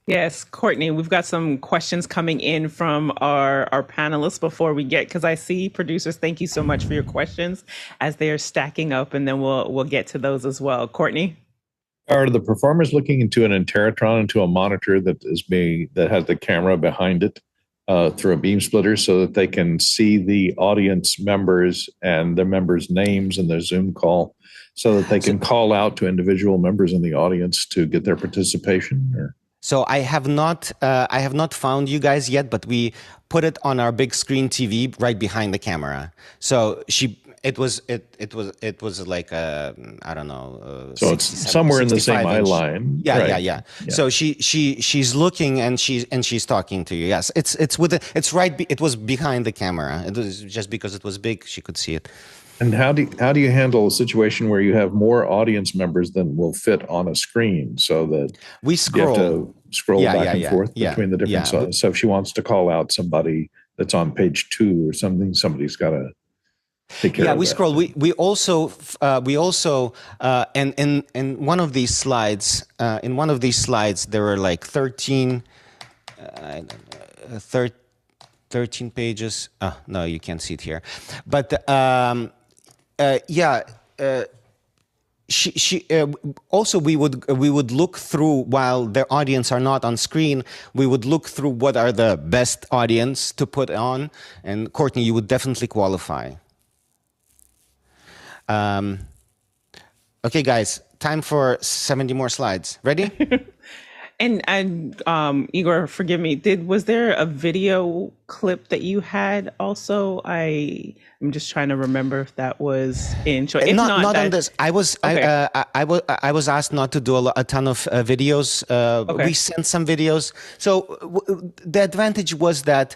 Yes, Courtney, we've got some questions coming in from our panelists before we get, because I see producers, thank you so much for your questions as they are stacking up, and then we'll get to those as well. Courtney? Are the performers looking into an Interatron, into a monitor that has the camera behind it through a beam splitter so that they can see the audience members and their members' names in their Zoom call, so that they can call out to individual members in the audience to get their participation? Or? So I have not found you guys yet, but we put it on our big screen TV right behind the camera. So it was like I don't know. So it's somewhere in the same eye line. Yeah, right. yeah. So she's looking and she's talking to you. Yes, it's right. It was behind the camera. It was just because it was big, she could see it. And how do you handle a situation where you have more audience members than will fit on a screen, so that we scroll, you have to scroll back and forth between the different sides? So if she wants to call out somebody that's on page 2 or something, somebody's got to take care of that. We scroll. We also and in one of these slides, there are like 13 pages. Oh, no, you can't see it here. But also we would look through, while their audience are not on screen, we would look through what are the best audience to put on. And Courtney, you would definitely qualify. Okay, guys, time for 70 more slides. Ready? And Igor, forgive me. Was there a video clip that you had also? I'm just trying to remember if that was in. If not on this. I was asked not to do a ton of videos. We sent some videos. So the advantage was that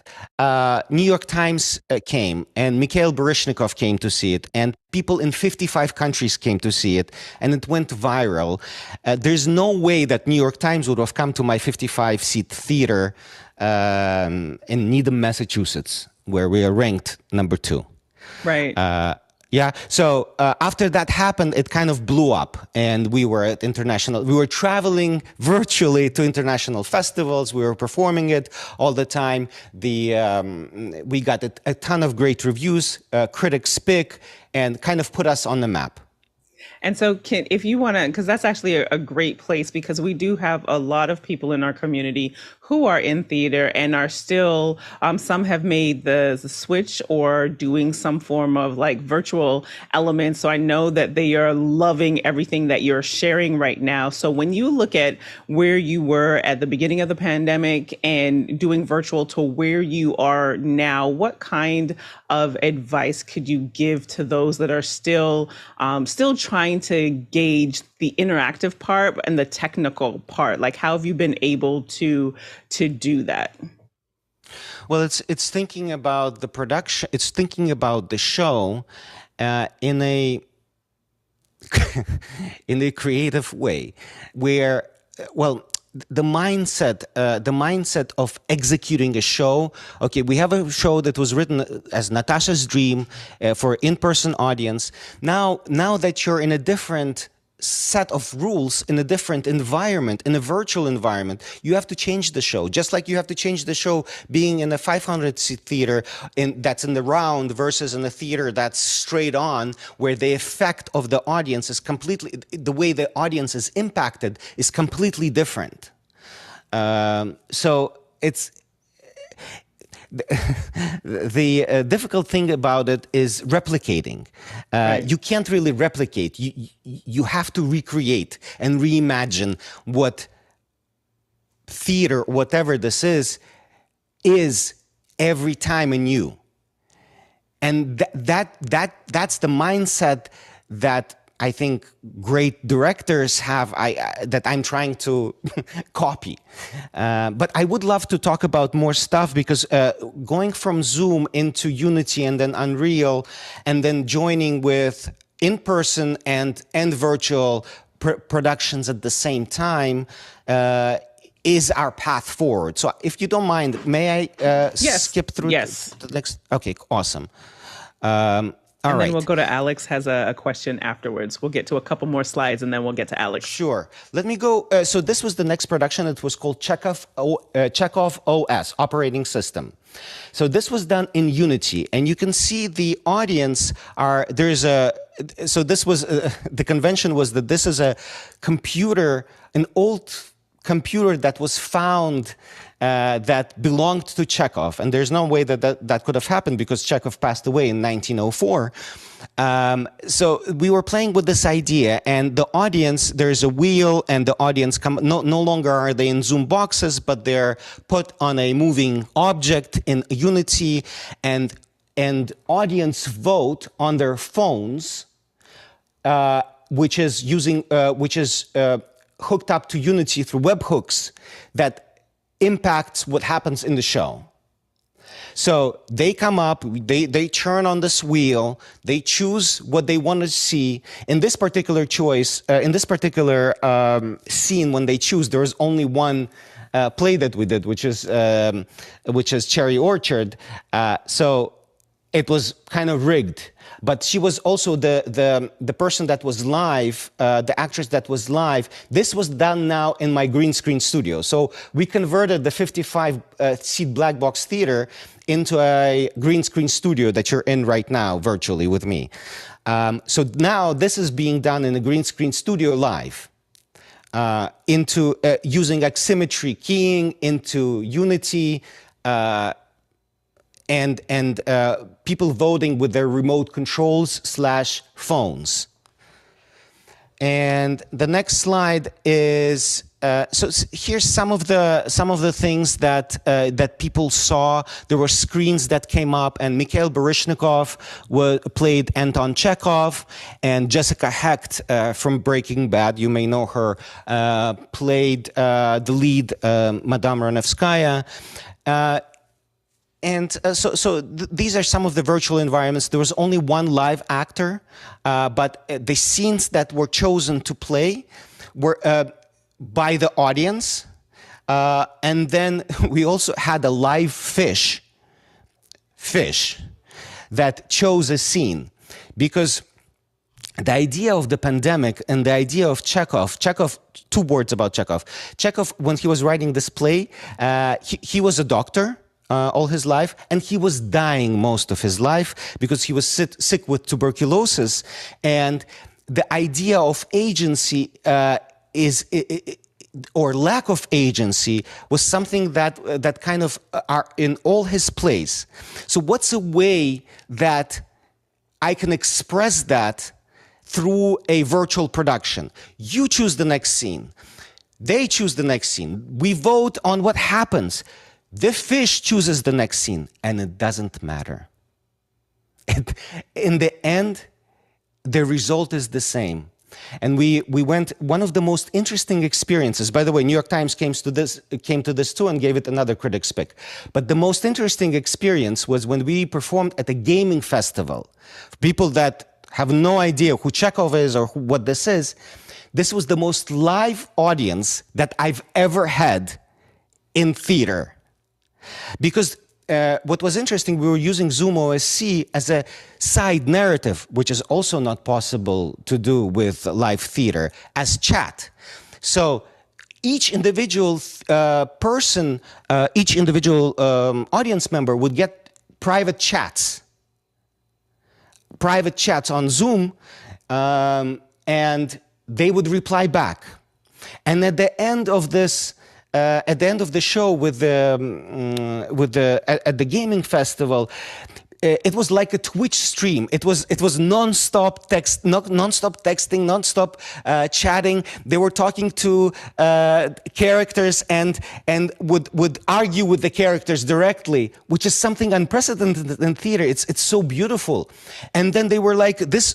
New York Times came, and Mikhail Baryshnikov came to see it, and people in 55 countries came to see it, and it went viral. There's no way that New York Times would have come to my 55-seat theater in Needham, Massachusetts, where we are ranked number 2. Right. So after that happened, it kind of blew up, and we were traveling virtually to international festivals. We were performing it all the time. We got a ton of great reviews, critics pick, and kind of put us on the map. And so if you want to, because that's actually a great place, because we do have a lot of people in our community who are in theater and are still, some have made the switch or doing some form of like virtual elements. So I know that they are loving everything that you're sharing right now. So when you look at where you were at the beginning of the pandemic and doing virtual to where you are now, what kind of advice could you give to those that are still trying to gauge the interactive part and the technical part? Like, how have you been able to do that? Well, it's thinking about the production. It's thinking about the show in a in a creative way, where the mindset of executing a show. Okay, we have a show that was written as Natasha's dream for in-person audience. Now that you're in a different set of rules, in a different environment, in a virtual environment, you have to change the show. Just like you have to change the show being in a 500-seat theater that's in the round versus in a theater that's straight on, where the effect of the audience is completely, the way the audience is impacted is completely different. So it's the difficult thing about it is replicating. Right. You can't really replicate. You have to recreate and reimagine what theater, whatever this is every time anew. And that's the mindset that I think great directors have, that I'm trying to copy. But I would love to talk about more stuff, because going from Zoom into Unity and then Unreal, and then joining with in-person and virtual productions at the same time is our path forward. So if you don't mind, may I skip through the next? Okay, awesome. All right. Then we'll go to Alex has a question afterwards. We'll get to a couple more slides and then we'll get to Alex. Sure. Let me go. So this was the next production. It was called ChekhovOS operating system. So this was done in Unity, and you can see the audience so this was, the convention was that this is a computer, an old computer that was found that belonged to Chekov, and there's no way that could have happened because Chekov passed away in 1904. So we were playing with this idea, and the audience, there's a wheel, and the audience no longer are they in Zoom boxes, but they're put on a moving object in Unity, and audience vote on their phones, which is hooked up to Unity through webhooks that impacts what happens in the show. So they come up, they turn on this wheel, they choose what they want to see. In this particular choice, in this particular scene, when they choose, there is only one play that we did, which is Cherry Orchard. So it was kind of rigged. But she was also the person that was live, the actress that was live. This was done now in my green screen studio. So we converted the 55-seat black box theater into a green screen studio that you're in right now, virtually with me. So now this is being done in a green screen studio live, into using asymmetry keying into Unity, and people voting with their remote controls / phones. And the next slide is here's some of the things that people saw. There were screens that came up, and Mikhail Baryshnikov played Anton Chekov, and Jessica Hecht from Breaking Bad, you may know her, played the lead, Madame Ranevskaya. These are some of the virtual environments. There was only one live actor, but the scenes that were chosen to play were by the audience. And then we also had a live fish that chose a scene. Because the idea of the pandemic and the idea of Chekov, 2 words about Chekov. Chekov, when he was writing this play, he was a doctor. All his life, and he was dying most of his life because he was sick with tuberculosis, and the idea of agency or lack of agency was something that kind of are in all his plays. So what's a way that I can express that through a virtual production? You choose the next scene. They choose the next scene. We vote on what happens. The fish chooses the next scene, and it doesn't matter. In the end, the result is the same. And we went, one of the most interesting experiences, by the way, New York Times came to this too and gave it another critic's pick. But the most interesting experience was when we performed at a gaming festival. People that have no idea who Chekov is or what this is, this was the most live audience that I've ever had in theater. Because what was interesting, we were using ZoomOSC as a side narrative, which is also not possible to do with live theater, as chat. So each individual audience member would get private chats on Zoom, and they would reply back. And at the end of this, at the end of the show at the gaming festival, it was like a Twitch stream. It was non-stop texting, non-stop chatting. They were talking to characters and would argue with the characters directly, which is something unprecedented in theater. It's so beautiful. And then they were like, this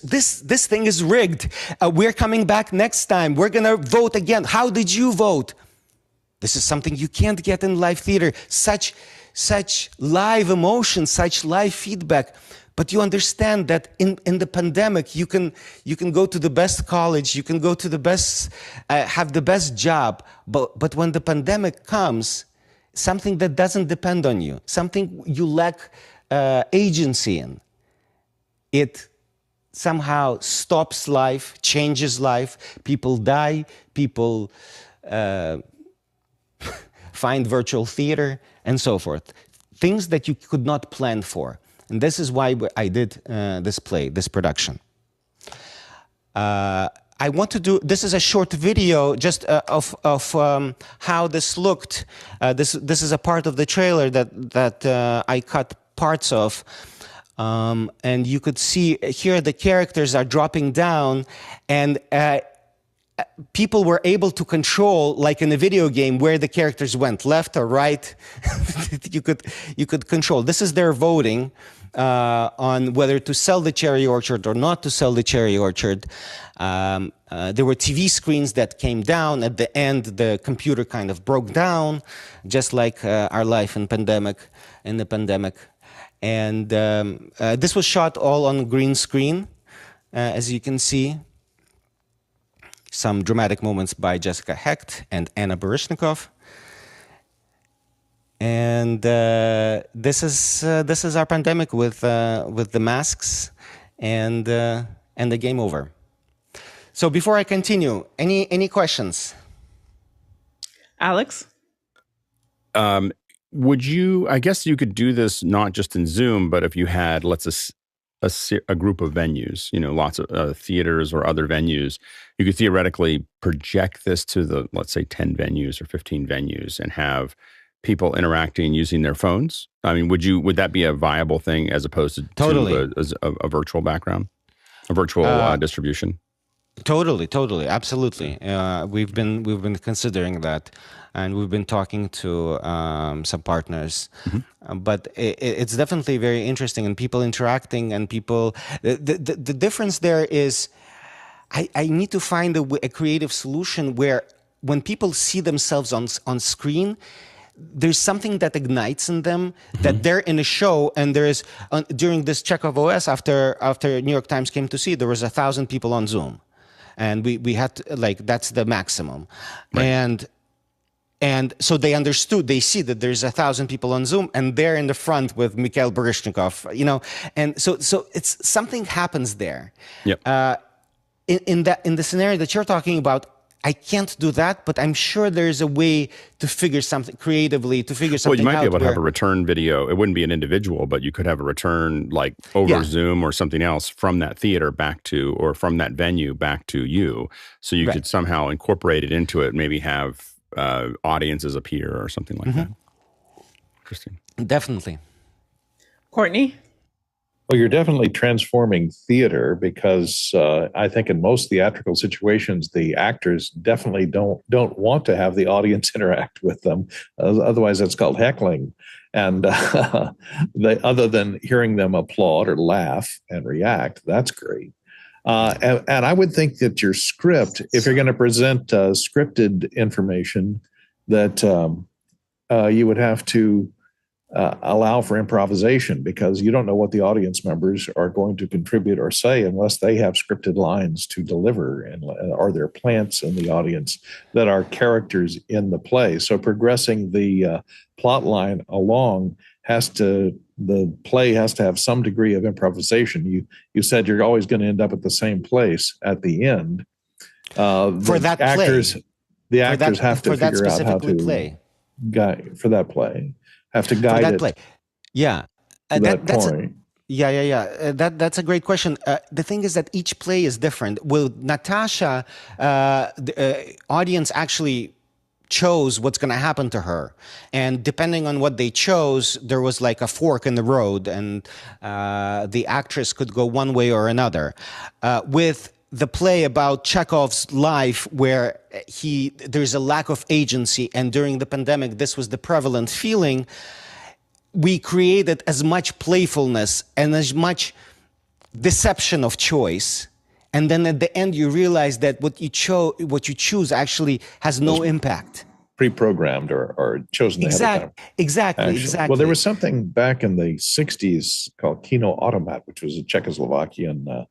thing is rigged. We're coming back next time. We're gonna vote again. How did you vote? This is something you can't get in live theater. Such live emotion, such live feedback. But you understand that in the pandemic, you can go to the best college, you can go to the best, have the best job. But when the pandemic comes, something that doesn't depend on you, something you lack agency in, it somehow stops life, changes life. People die, people find virtual theater, and so forth. Things that you could not plan for. And this is why I did this play, this production. I want to do. This is a short video just of how this looked. This is a part of the trailer that I cut parts of, and you could see here the characters are dropping down, and people were able to control, like in a video game, where the characters went, left or right. you could control. This is their voting on whether to sell the cherry orchard or not to sell the cherry orchard. There were TV screens that came down. At the end, the computer kind of broke down, just like our life in the pandemic. And this was shot all on green screen, as you can see. Some dramatic moments by Jessica Hecht and Anna Baryshnikov. And this is our pandemic with the masks and the game over. So before I continue, any questions? Alex? Would you? I guess you could do this not just in Zoom, but if you had, a group of venues, lots of theaters or other venues, you could theoretically project this to the, let's say, 10 venues or 15 venues and have people interacting using their phones. I mean, would that be a viable thing as opposed to Totally. a virtual background, a virtual distribution? Totally, absolutely. We've been considering that, and we've been talking to some partners. Mm-hmm. But it's definitely very interesting, and people interacting, and people. The difference there is, I need to find a creative solution where when people see themselves on screen, there's something that ignites in them, that they're in a show, and there is during this ChekhovOS after New York Times came to see, there was 1,000 people on Zoom. And we had to, that's the maximum. Right. And so they understood, they see that there's 1,000 people on Zoom and they're in the front with Mikhail Baryshnikov, and so it's something happens there. Yep. In the scenario that you're talking about, I can't do that, but I'm sure there's a way to figure something creatively, to figure something out. Well, you might be able to have a return video. It wouldn't be an individual, but you could have a return over Zoom or something else from that theater back to, or from that venue back to you. So you could somehow incorporate it into it, maybe have audiences appear or something like that. Interesting. Definitely. Courtney? Well, you're definitely transforming theater because I think in most theatrical situations, the actors definitely don't want to have the audience interact with them. Otherwise, that's called heckling. And other than hearing them applaud or laugh and react, that's great. And I would think that your script, if you're going to present scripted information, that you would have to allow for improvisation, because you don't know what the audience members are going to contribute or say unless they have scripted lines to deliver, and are there plants in the audience that are characters in the play. So progressing the plot line along the play has to have some degree of improvisation. You said you're always going to end up at the same place at the end. For that actors, play. The actors have to figure out how to play. For that play. Have to guide it. Play. Yeah. That's point. That's a great question. The thing is that each play is different. With Natasha, the audience actually chose what's going to happen to her, and depending on what they chose, there was like a fork in the road, and the actress could go one way or another. With the play about Chekov's life, where there's a lack of agency, and during the pandemic, this was the prevalent feeling, we created as much playfulness and as much deception of choice. And then at the end, you realize that what you choose actually has no impact. Pre-programmed or chosen ahead of time. Exactly. Well, there was something back in the 60s called Kino Automat, which was a Czechoslovakian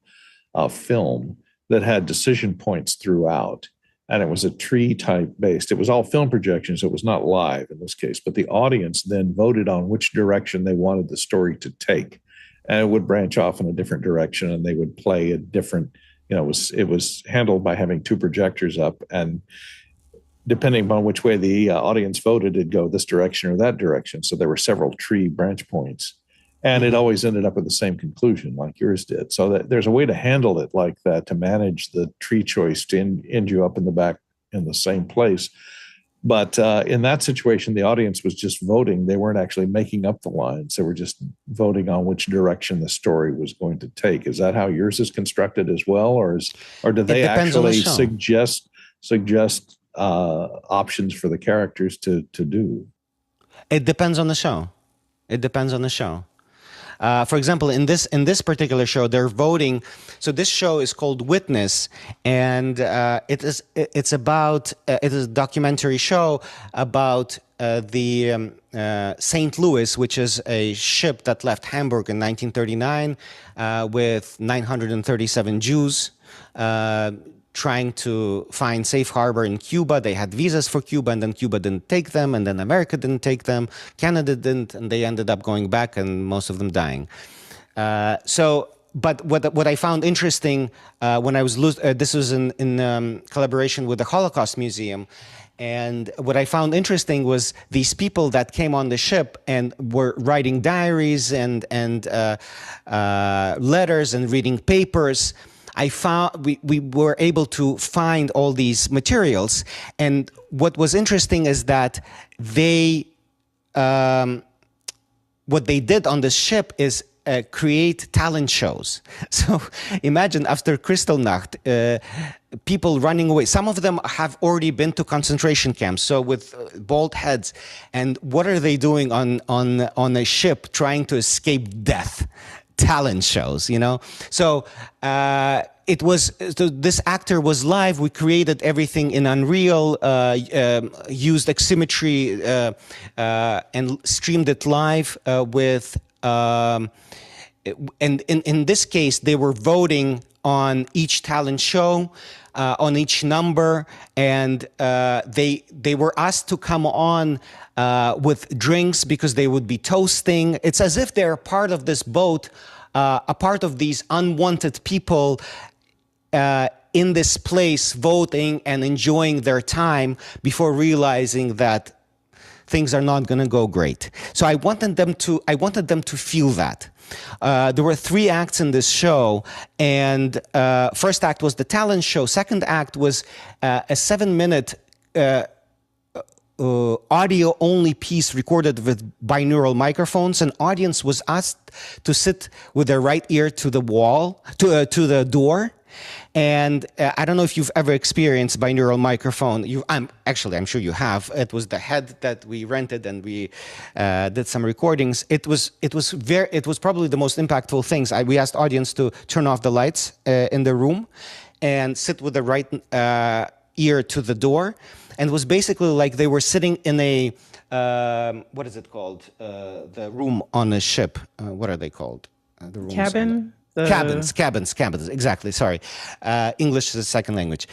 film that had decision points throughout. And it was a tree type based. It was all film projections. So it was not live in this case, but the audience then voted on which direction they wanted the story to take. And it would branch off in a different direction, and they would play a different, it was handled by having two projectors up, and depending upon which way the audience voted, it'd go this direction or that direction. So there were several tree branch points. And it always ended up with the same conclusion, like yours did. So that there's a way to handle it like that, to manage the tree choice to end you up in the back in the same place. But in that situation, the audience was just voting. They weren't actually making up the lines. They were just voting on which direction the story was going to take. Is that how yours is constructed as well, or do they actually suggest options for the characters to do? It depends on the show. It depends on the show. For example, in this particular show, they're voting. So this show is called Witness, and it is a documentary show about the St. Louis, which is a ship that left Hamburg in 1939 with 937 Jews. Trying to find safe harbor in Cuba. They had visas for Cuba, and then Cuba didn't take them, and then America didn't take them, Canada didn't, and they ended up going back, and most of them dying. But what I found interesting when I was this was in collaboration with the Holocaust Museum, and what I found interesting was these people that came on the ship and were writing diaries and letters and reading papers. We were able to find all these materials, and what was interesting is that what they did on the ship is create talent shows. So imagine after Kristallnacht, people running away. Some of them have already been to concentration camps, so with bald heads. And what are they doing on a ship trying to escape death? Talent shows, you know. So this actor was live. We created everything in Unreal, used Ximmetry, and streamed it live with. And in this case, they were voting on each talent show, on each number, and they were asked to come on with drinks because they would be toasting. It's as if they're part of this boat, a part of these unwanted people in this place, voting and enjoying their time before realizing that things are not going to go great. So I wanted them to feel that. There were 3 acts in this show, and first act was the talent show. Second act was a 7-minute audio-only piece recorded with binaural microphones. An audience was asked to sit with their right ear to the wall, to the door. And I don't know if you've ever experienced binaural microphone. I'm sure you have. It was the head that we rented, and we did some recordings. It was probably the most impactful things. We asked audience to turn off the lights in the room and sit with the right ear to the door, and it was basically like they were sitting in a what is it called? The room on a ship. What are they called? The rooms Cabin. Cabins, exactly. Sorry. English is a second language.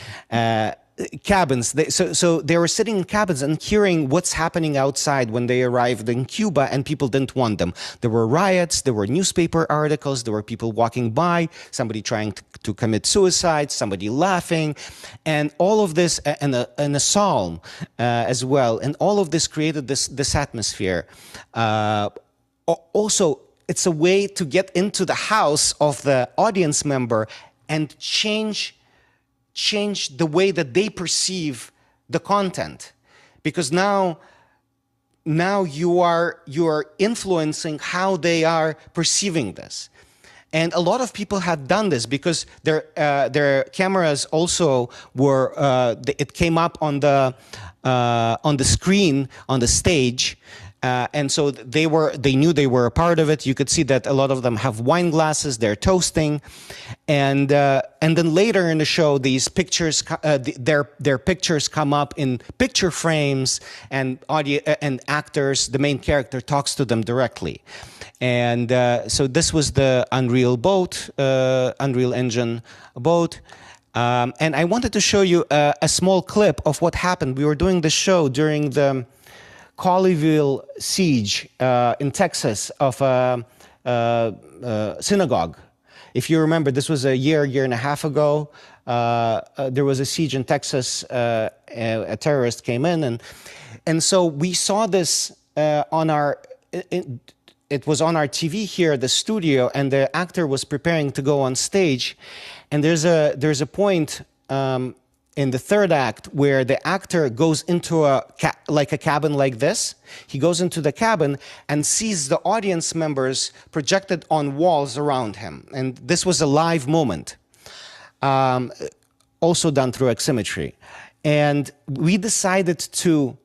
Cabins. So they were sitting in cabins and hearing what's happening outside when they arrived in Cuba, and people didn't want them. There were riots, there were newspaper articles, there were people walking by, somebody trying to commit suicide, somebody laughing, and all of this, and a psalm as well. And all of this created this atmosphere. Also, it's a way to get into the house of the audience member and change the way that they perceive the content, because now you are influencing how they are perceiving this. And a lot of people have done this because their cameras also were it came up on the screen on the stage. And so they knew they were a part of it. You could see that a lot of them have wine glasses. They're toasting, and then later in the show, these pictures, their pictures come up in picture frames, and actors. The main character talks to them directly, and so this was the Unreal Engine boat. And I wanted to show you a small clip of what happened. We were doing the show during the Colleyville siege in Texas of a synagogue. If you remember, this was a year and a half ago. There was a siege in Texas. A terrorist came in, and so we saw this on our it was on our TV here at the studio, and the actor was preparing to go on stage, and there's a point in the third act where the actor goes into a cabin like this. He goes into the cabin and sees the audience members projected on walls around him, and this was a live moment, also done through Ximmetry. And we decided to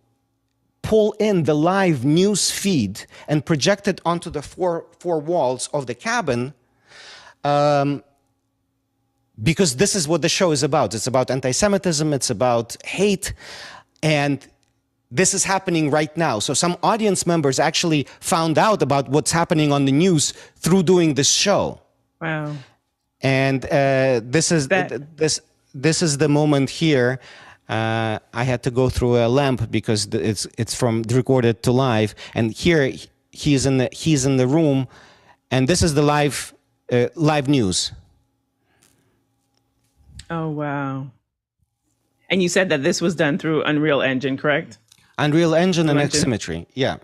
pull in the live news feed and project it onto the four walls of the cabin, because this is what the show is about. It's about anti-Semitism, it's about hate, and this is happening right now. So some audience members actually found out about what's happening on the news through doing this show. Wow. And this is the moment here. I had to go through a lamp because it's from recorded to live, and here he's in the room, and this is the live news. Oh, wow. And you said that this was done through Unreal Engine, correct? Unreal Engine and Ximmetry, yeah.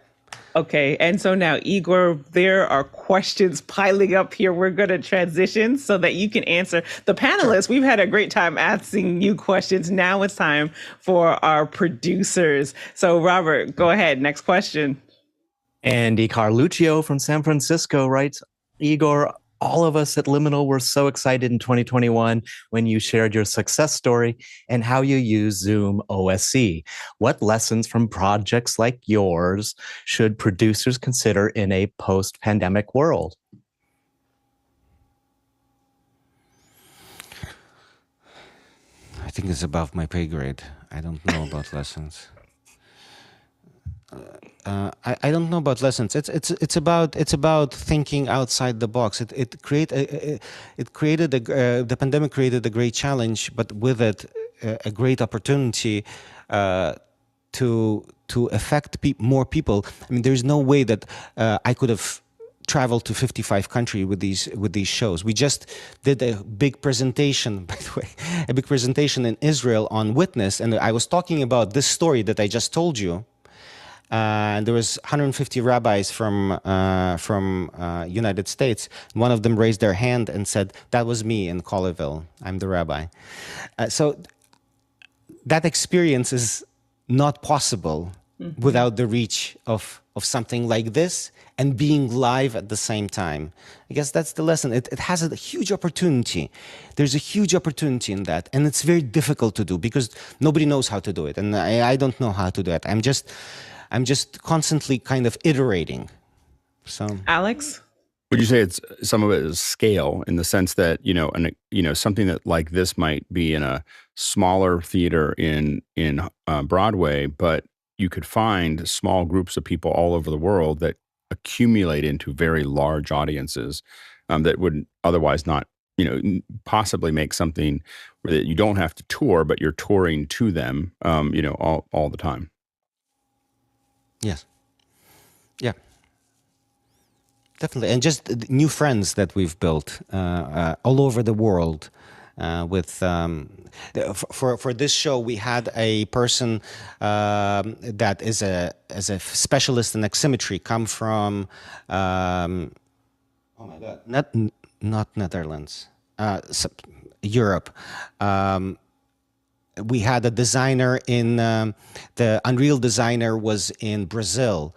Okay, and so now, Igor, there are questions piling up here. We're going to transition so that you can answer. The panelists, we've had a great time asking you questions. Now it's time for our producers. So, Robert, go ahead. Next question. Andy Carluccio from San Francisco writes, Igor, all of us at Liminal were so excited in 2021 when you shared your success story and how you use ZoomOSC. What lessons from projects like yours should producers consider in a post-pandemic world? I think it's above my pay grade. I don't know about lessons. I don't know about lessons. It's about thinking outside the box. The pandemic created a great challenge, but with it a great opportunity to affect more people. I mean, there's no way that I could have traveled to 55 countries with these shows. We just did a big presentation, by the way, a big presentation in Israel on Witness, and I was talking about this story that I just told you. And there was 150 rabbis from United States. One of them raised their hand and said, "That was me in Colleyville. I'm the rabbi." So that experience is not possible without the reach of something like this and being live at the same time. I guess that's the lesson. It has a huge opportunity. There's a huge opportunity in that, and it's very difficult to do because nobody knows how to do it, and I don't know how to do it. I'm just constantly kind of iterating. So, Alex? Would you say it's some of it is scale in the sense that, something that like this might be in a smaller theater in Broadway, but you could find small groups of people all over the world that accumulate into very large audiences that would otherwise not, possibly make something where you don't have to tour, but you're touring to them, all the time. Yes. Yeah. Definitely. And just new friends that we've built all over the world. For this show, we had a person that is a specialist in Ximmetry come from oh my God, not Netherlands, Europe. We had a designer in the Unreal designer was in Brazil.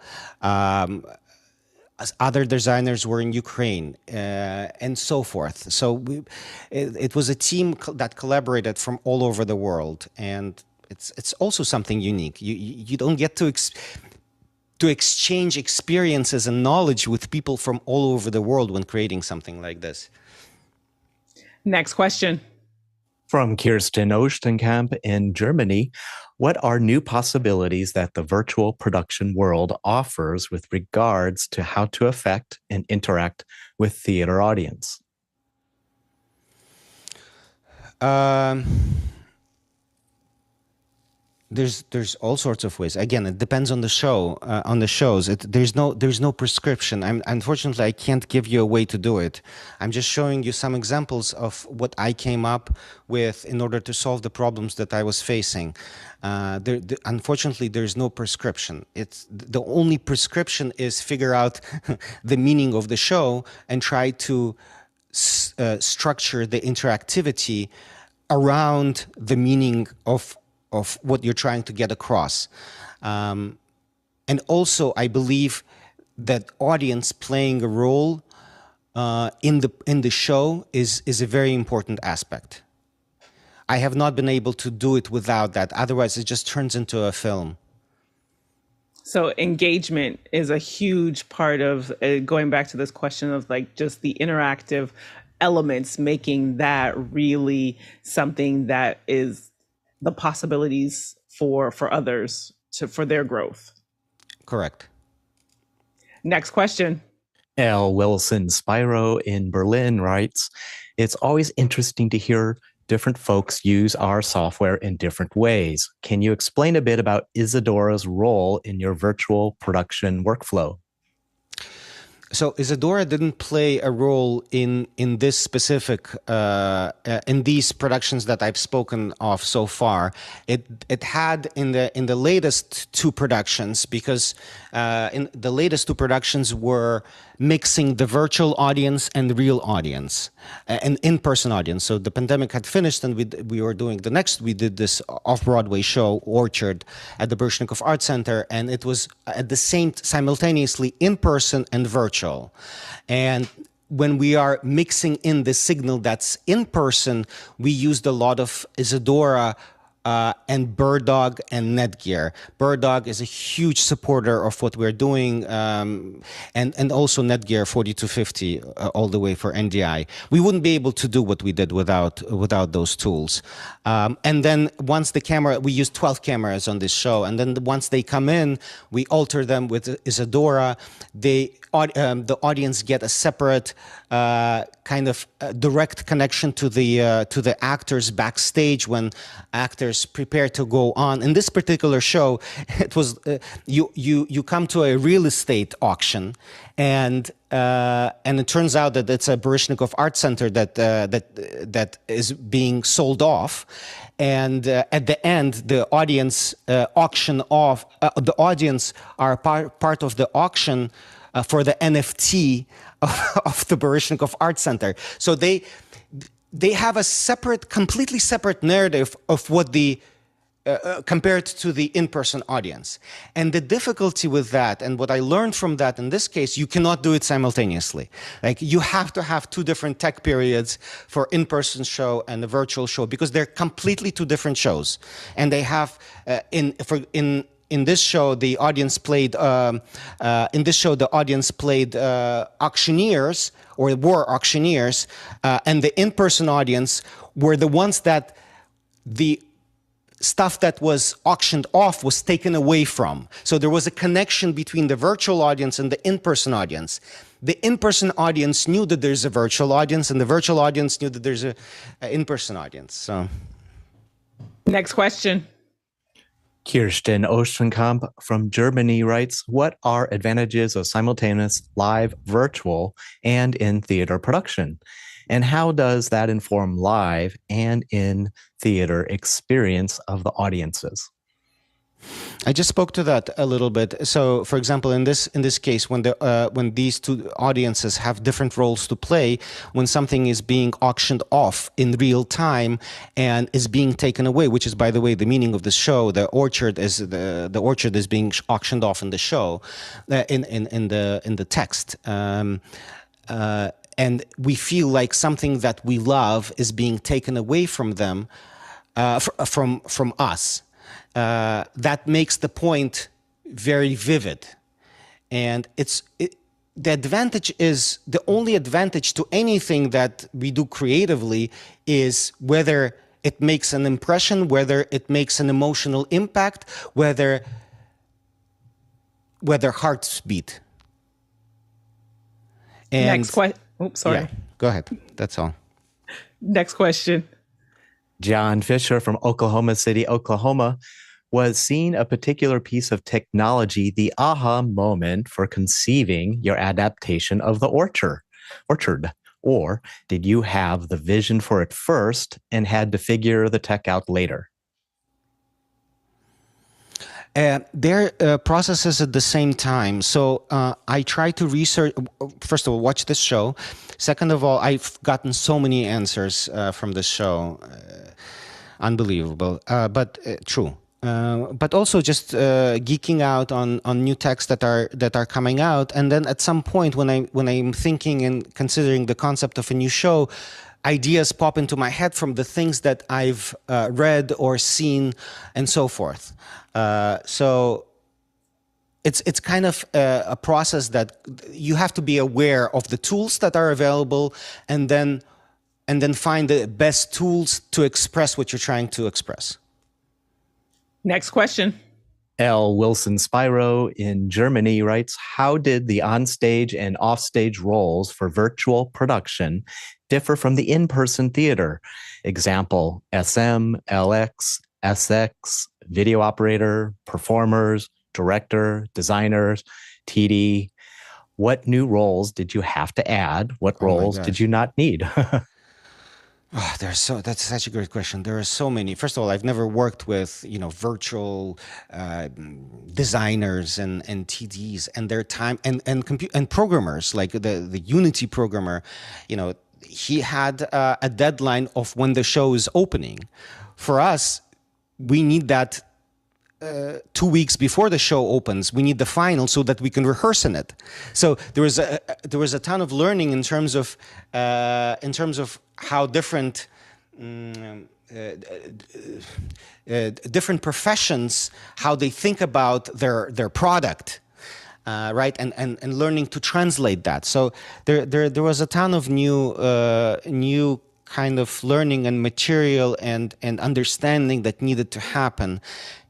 Other designers were in Ukraine, and so forth. So it was a team that collaborated from all over the world, and it's also something unique. You don't get to exchange experiences and knowledge with people from all over the world when creating something like this. Next question. From Kirsten Ostenkamp in Germany, what are new possibilities that the virtual production world offers with regards to how to affect and interact with theater audience? There's all sorts of ways. Again, it depends on the show, on the shows. There's no prescription. Unfortunately, I can't give you a way to do it. I'm just showing you some examples of what I came up with in order to solve the problems that I was facing. Unfortunately, there's no prescription. It's the only prescription is figure out the meaning of the show and try to structure the interactivity around the meaning of what you're trying to get across. And also, I believe that audience playing a role in the show is a very important aspect. I have not been able to do it without that. Otherwise, it just turns into a film. So engagement is a huge part of going back to this question of like just the interactive elements, making that really something that is the possibilities for others for their growth. Correct. Next question. L. Wilson Spyro in Berlin writes, it's always interesting to hear different folks use our software in different ways. Can you explain a bit about Isadora's role in your virtual production workflow? So Isadora didn't play a role in this specific in these productions that I've spoken of so far. It had in the latest two productions, because in the latest two productions were mixing the virtual audience and the real audience, an in-person audience. So the pandemic had finished, and we were doing the next. We did this off-Broadway show, Orchard, at the Baryshnikov Art Center, and it was at the same simultaneously in-person and virtual. And when we are mixing in the signal that's in person, we used a lot of Isadora and BirdDog and Netgear. BirdDog is a huge supporter of what we're doing, and also Netgear 4250 all the way for NDI. We wouldn't be able to do what we did without those tools. And then once the camera, we used 12 cameras on this show, and then once they come in, we alter them with Isadora. The audience get a separate kind of direct connection to the actors backstage when actors prepare to go on. In this particular show, it was you come to a real estate auction, and it turns out that it's a Baryshnikov Art Center that is being sold off. And at the end, the audience auction off. The audience are part of the auction for the NFT of the Baryshnikov Art Center. So they have a completely separate narrative of what the compared to the in-person audience. And the difficulty with that, and what I learned from that in this case, you cannot do it simultaneously. Like, you have to have two different tech periods for in-person show and the virtual show, because they're completely two different shows. And they have in this show, the audience played auctioneers, or were auctioneers, and the in-person audience were the ones that the stuff that was auctioned off was taken away from. So there was a connection between the virtual audience and the in-person audience. The in-person audience knew that there's a virtual audience, and the virtual audience knew that there's a in-person audience. So, next question. Kirsten Ostenkamp from Germany writes, what are advantages of simultaneous live, virtual, and in theater production? And how does that inform live and in theater experience of the audiences? I just spoke to that a little bit. So, for example, in this case, when these two audiences have different roles to play, when something is being auctioned off in real time and is being taken away, which is, by the way, the meaning of the show. The orchard is being auctioned off in the show, in the text. And we feel like something that we love is being taken away from them, from us. That makes the point very vivid. And the advantage is, the only advantage to anything that we do creatively is whether it makes an impression, whether it makes an emotional impact, whether hearts beat. And Next question. Oops, sorry. Yeah, go ahead. That's all. Next question. John Fisher from Oklahoma City, Oklahoma. Was seeing a particular piece of technology the aha moment for conceiving your adaptation of the orchard? Or did you have the vision for it first and had to figure the tech out later? They're processes at the same time. So I try to research, first of all, watch this show. Second of all, I've gotten so many answers from this show. Unbelievable, but true. But also just geeking out on new texts that are coming out, and then at some point when I'm thinking and considering the concept of a new show, ideas pop into my head from the things that I've read or seen, and so forth. So it's kind of a process that you have to be aware of the tools that are available, and then find the best tools to express what you're trying to express. Next question. L. Wilson Spyro in Germany writes, how did the onstage and offstage roles for virtual production differ from the in-person theater? Example, SM, LX, SX, video operator, performers, director, designers, TD. What new roles did you have to add? What roles did you not need? That's such a great question. There are so many. First of all, I've never worked with virtual designers and TDs and their time and programmers, like the Unity programmer. He had a deadline of when the show is opening. For us, we need that 2 weeks before the show opens. We need the final so that we can rehearse in it. So there was a ton of learning in terms of how different different professions, how they think about their product, right, and learning to translate that. So there was a ton of new kind of learning and material and understanding that needed to happen.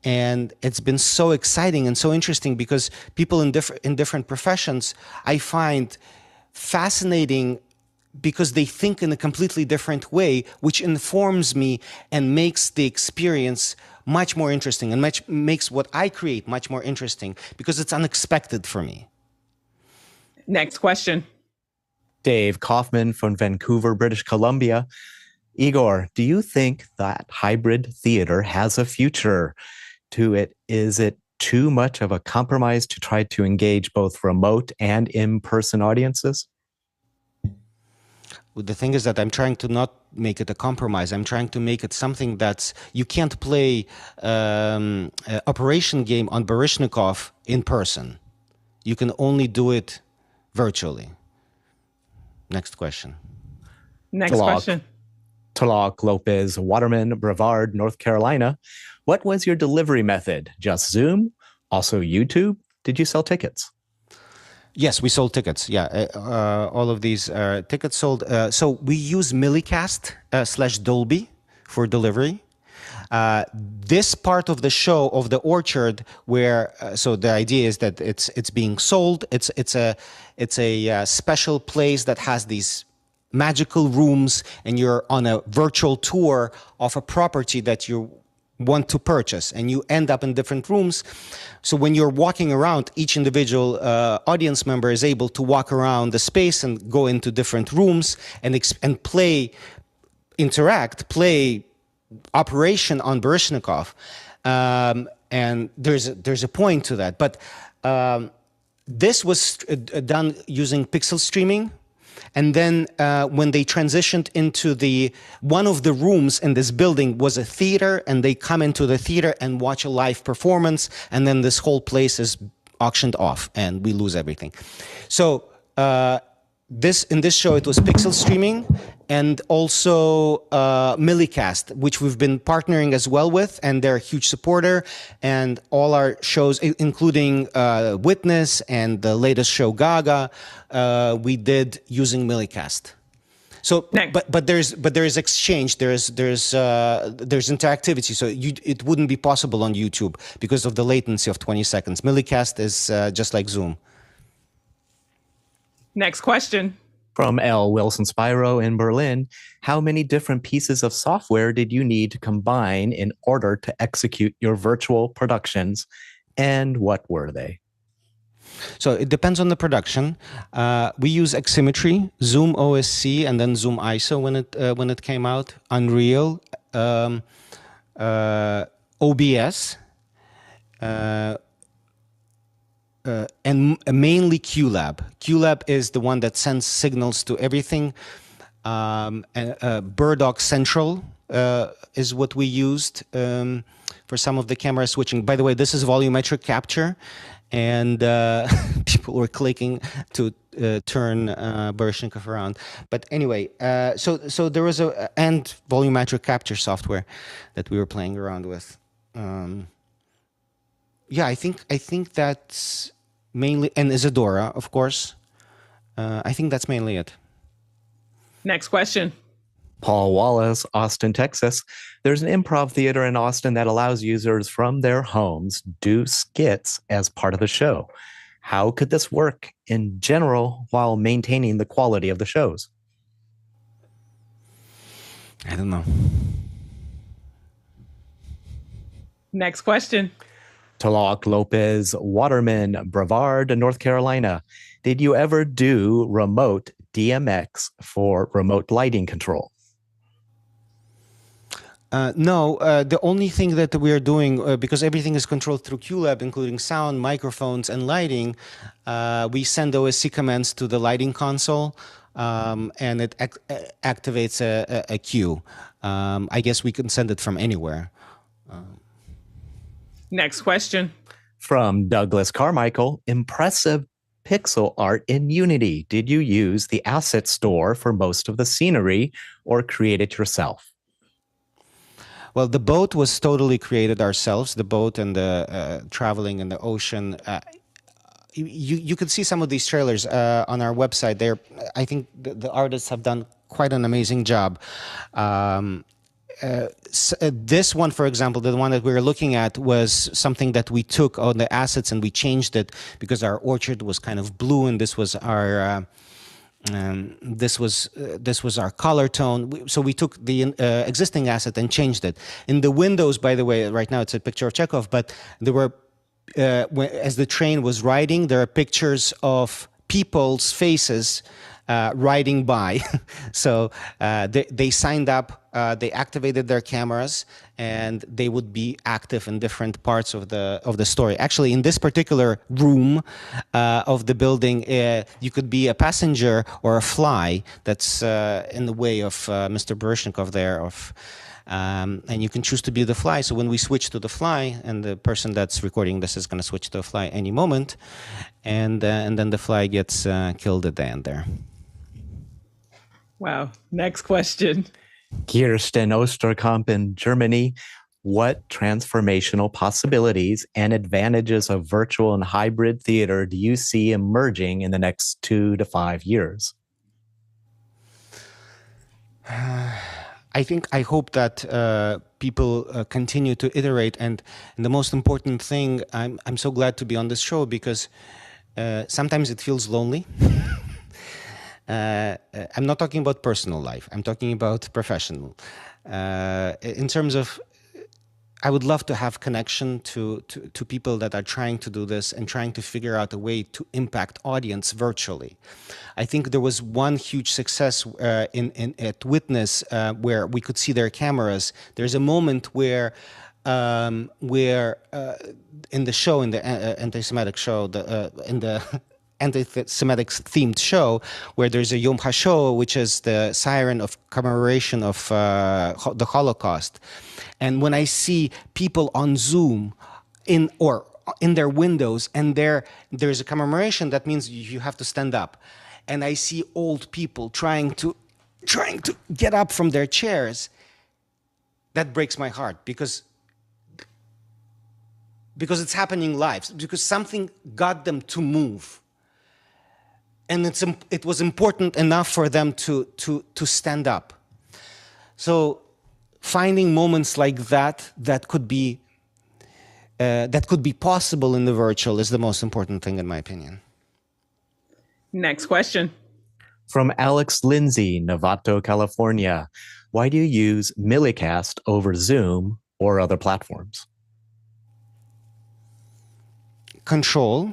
And it's been so exciting and so interesting because people in different professions, I find fascinating because they think in a completely different way, which informs me and makes the experience much more interesting and makes what I create much more interesting because it's unexpected for me. Next question. Dave Kaufman from Vancouver, British Columbia. Igor, do you think that hybrid theater has a future to it? Is it too much of a compromise to try to engage both remote and in-person audiences? The thing is that I'm trying to not make it a compromise. I'm trying to make it something that's, you can't play operation game on Baryshnikov in person. You can only do it virtually. Next question. Next question. Talak Lopez, Waterman, Brevard, North Carolina. What was your delivery method? Just Zoom? Also YouTube? Did you sell tickets? Yes, we sold tickets. Yeah, all of these tickets sold. So we use Millicast / Dolby for delivery. This part of the show of the orchard, where so the idea is that it's being sold. It's a special place that has these magical rooms, and you're on a virtual tour of a property that you want to purchase, and you end up in different rooms. So when you're walking around, each individual audience member is able to walk around the space and go into different rooms and play operation on Baryshnikov. And there's a point to that. But this was done using pixel streaming. And then when they transitioned into one of the rooms in this building was a theater, and they come into the theater and watch a live performance, and then this whole place is auctioned off and we lose everything. So in this show, it was pixel streaming and also Millicast, which we've been partnering as well with, and they're a huge supporter. And all our shows, including Witness and the latest show Gaga, we did using Millicast. So, but there's exchange, there's interactivity. So it wouldn't be possible on YouTube because of the latency of 20 seconds. Millicast is just like Zoom. Next question. From L. Wilson Spiro in Berlin, how many different pieces of software did you need to combine in order to execute your virtual productions, and what were they? So it depends on the production. We use Ximmetry, ZoomOSC, and then Zoom ISO when it came out. Unreal, OBS, and mainly QLab. QLab is the one that sends signals to everything. BirdDog Central is what we used for some of the camera switching. By the way, this is volumetric capture, and people were clicking to turn Baryshnikov around. But anyway, so there was and volumetric capture software that we were playing around with. Yeah, I think that's mainly, and Isadora, of course. I think that's mainly it. Next question. Paul Wallace, Austin, Texas. There's an improv theater in Austin that allows users from their homes do skits as part of the show. How could this work in general while maintaining the quality of the shows? I don't know. Next question. Talak Lopez, Waterman, Brevard, North Carolina. Did you ever do remote DMX for remote lighting control? No, the only thing that we are doing, because everything is controlled through QLab, including sound, microphones, and lighting, we send OSC commands to the lighting console, and it activates a queue. I guess we can send it from anywhere. Next question. From Douglas Carmichael, impressive pixel art in Unity. Did you use the asset store for most of the scenery or create it yourself? Well, the boat was totally created ourselves, the boat and the traveling in the ocean. You could see some of these trailers on our website. I think the artists have done quite an amazing job. This one, for example, the one that we were looking at, was something that we took on the assets and we changed it because our orchard was kind of blue, and this was our this was our color tone. So we took the existing asset and changed it. In the windows, by the way, right now it's a picture of Chekov, but there were as the train was riding, there are pictures of people's faces riding by. So they signed up, they activated their cameras, and they would be active in different parts of the story. Actually, in this particular room of the building, you could be a passenger or a fly that's in the way of Mr. Baryshnikov there. And you can choose to be the fly. So when we switch to the fly, and the person that's recording this is going to switch to a fly any moment, and then the fly gets killed at the end there. Wow. Next question. Kirsten Osterkamp in Germany. What transformational possibilities and advantages of virtual and hybrid theater do you see emerging in the next 2 to 5 years? I hope that people continue to iterate, and the most important thing, I'm so glad to be on this show because sometimes it feels lonely. I'm not talking about personal life. I'm talking about professional. In terms of, I would love to have connection to people that are trying to do this and trying to figure out a way to impact audience virtually. I think there was one huge success at Witness where we could see their cameras. There's a moment where in the show, in the anti-Semitic show, in the anti-Semitic themed show, where there's a Yom HaShoah, which is the siren of commemoration of the Holocaust. And when I see people on Zoom in their windows, and there's a commemoration, that means you have to stand up. And I see old people trying to get up from their chairs. That breaks my heart because it's happening live, because something got them to move. And it was important enough for them to stand up. So finding moments like that could be possible in the virtual is the most important thing, in my opinion. Next question. From Alex Lindsay, Novato, California. Why do you use Millicast over Zoom or other platforms? Control.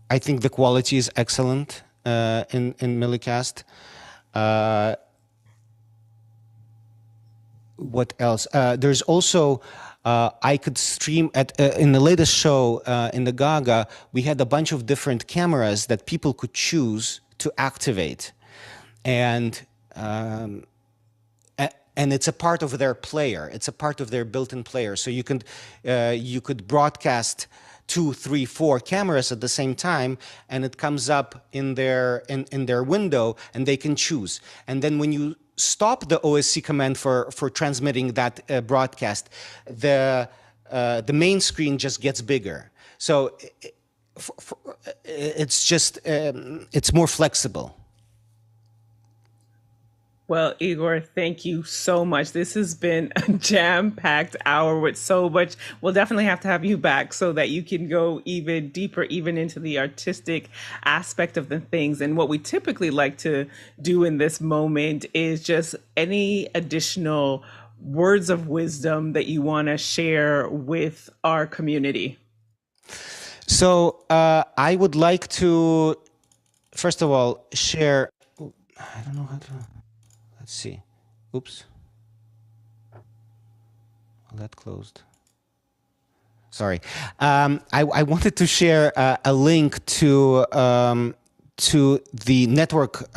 I think the quality is excellent in Millicast. What else? There's also I could stream at in the latest show in the Gaga. We had a bunch of different cameras that people could choose to activate, and it's a part of their player. It's a part of their built-in player. So you could broadcast 2, 3, 4 cameras at the same time, and it comes up in their window, and they can choose. And then when you stop the OSC command for transmitting that broadcast, the main screen just gets bigger. So it's just it's more flexible. Well, Igor, thank you so much. This has been a jam-packed hour with so much. We'll definitely have to have you back so that you can go even deeper, even into the artistic aspect of the things. And what we typically like to do in this moment is just any additional words of wisdom that you want to share with our community. So I would like to, first of all, share, I don't know how to... Let's see. Oops. Well, that closed. Sorry. I wanted to share a link to the network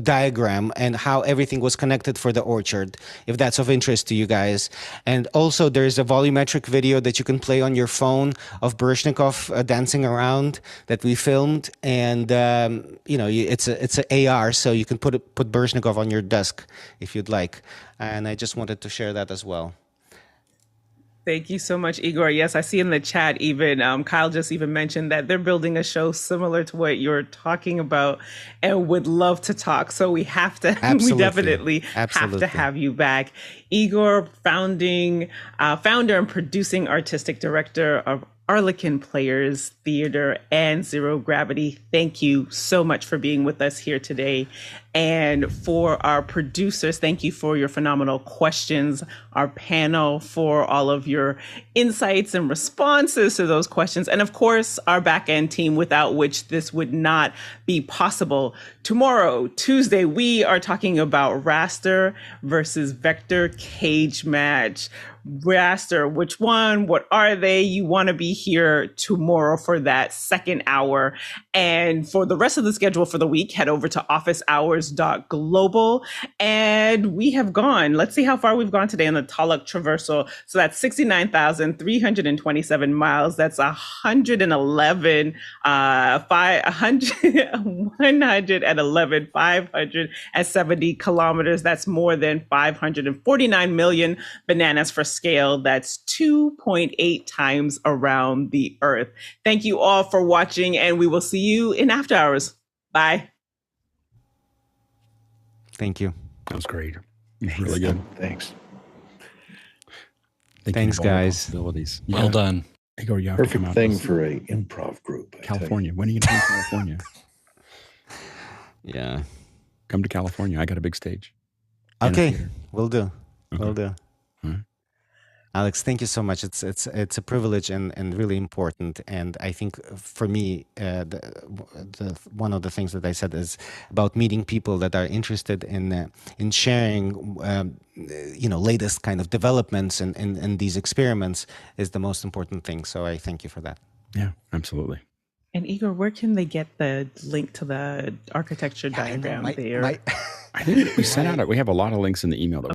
diagram and how everything was connected for the orchard, if that's of interest to you guys. And also there's a volumetric video that you can play on your phone of Baryshnikov dancing around that we filmed. And, it's a AR, so you can put Baryshnikov on your desk if you'd like. And I just wanted to share that as well. Thank you so much, Igor. Yes, I see in the chat even Kyle just even mentioned that they're building a show similar to what you're talking about and would love to talk. So we have to, we definitely have to have you back. Igor, founder and producing artistic director of Arlekin Players Theater and Zero Gravity. Thank you so much for being with us here today. And for our producers, thank you for your phenomenal questions, our panel for all of your insights and responses to those questions. And of course, our back-end team, without which this would not be possible. Tomorrow, Tuesday, we are talking about raster versus vector cage match. Raster, which one? What are they? You want to be here tomorrow for that second hour. And for the rest of the schedule for the week, head over to officehours.global. And we have gone, let's see how far we've gone today on the Taluk Traversal. So that's 69,327 miles. That's 570 kilometers. That's more than 549 million bananas for scale. That's 2.8 times around the Earth. Thank you all for watching, and we will see you in after hours. Bye. Thank you. That was great. Really good. Thanks. Thanks, guys. Abilities. Well done. Igor, you have to come Perfect out. thing for a improv group. I tell you. California. When are you going to California? Yeah. Come to California. I got a big stage. Okay, we'll do. Okay. We'll do. Right. Alex, thank you so much. It's a privilege and really important. And I think for me, one of the things that I said is about meeting people that are interested in sharing, latest kind of developments and these experiments is the most important thing. So I thank you for that. Yeah, absolutely. And Igor, where can they get the link to the architecture diagram there? I think we sent out. We have a lot of links in the email.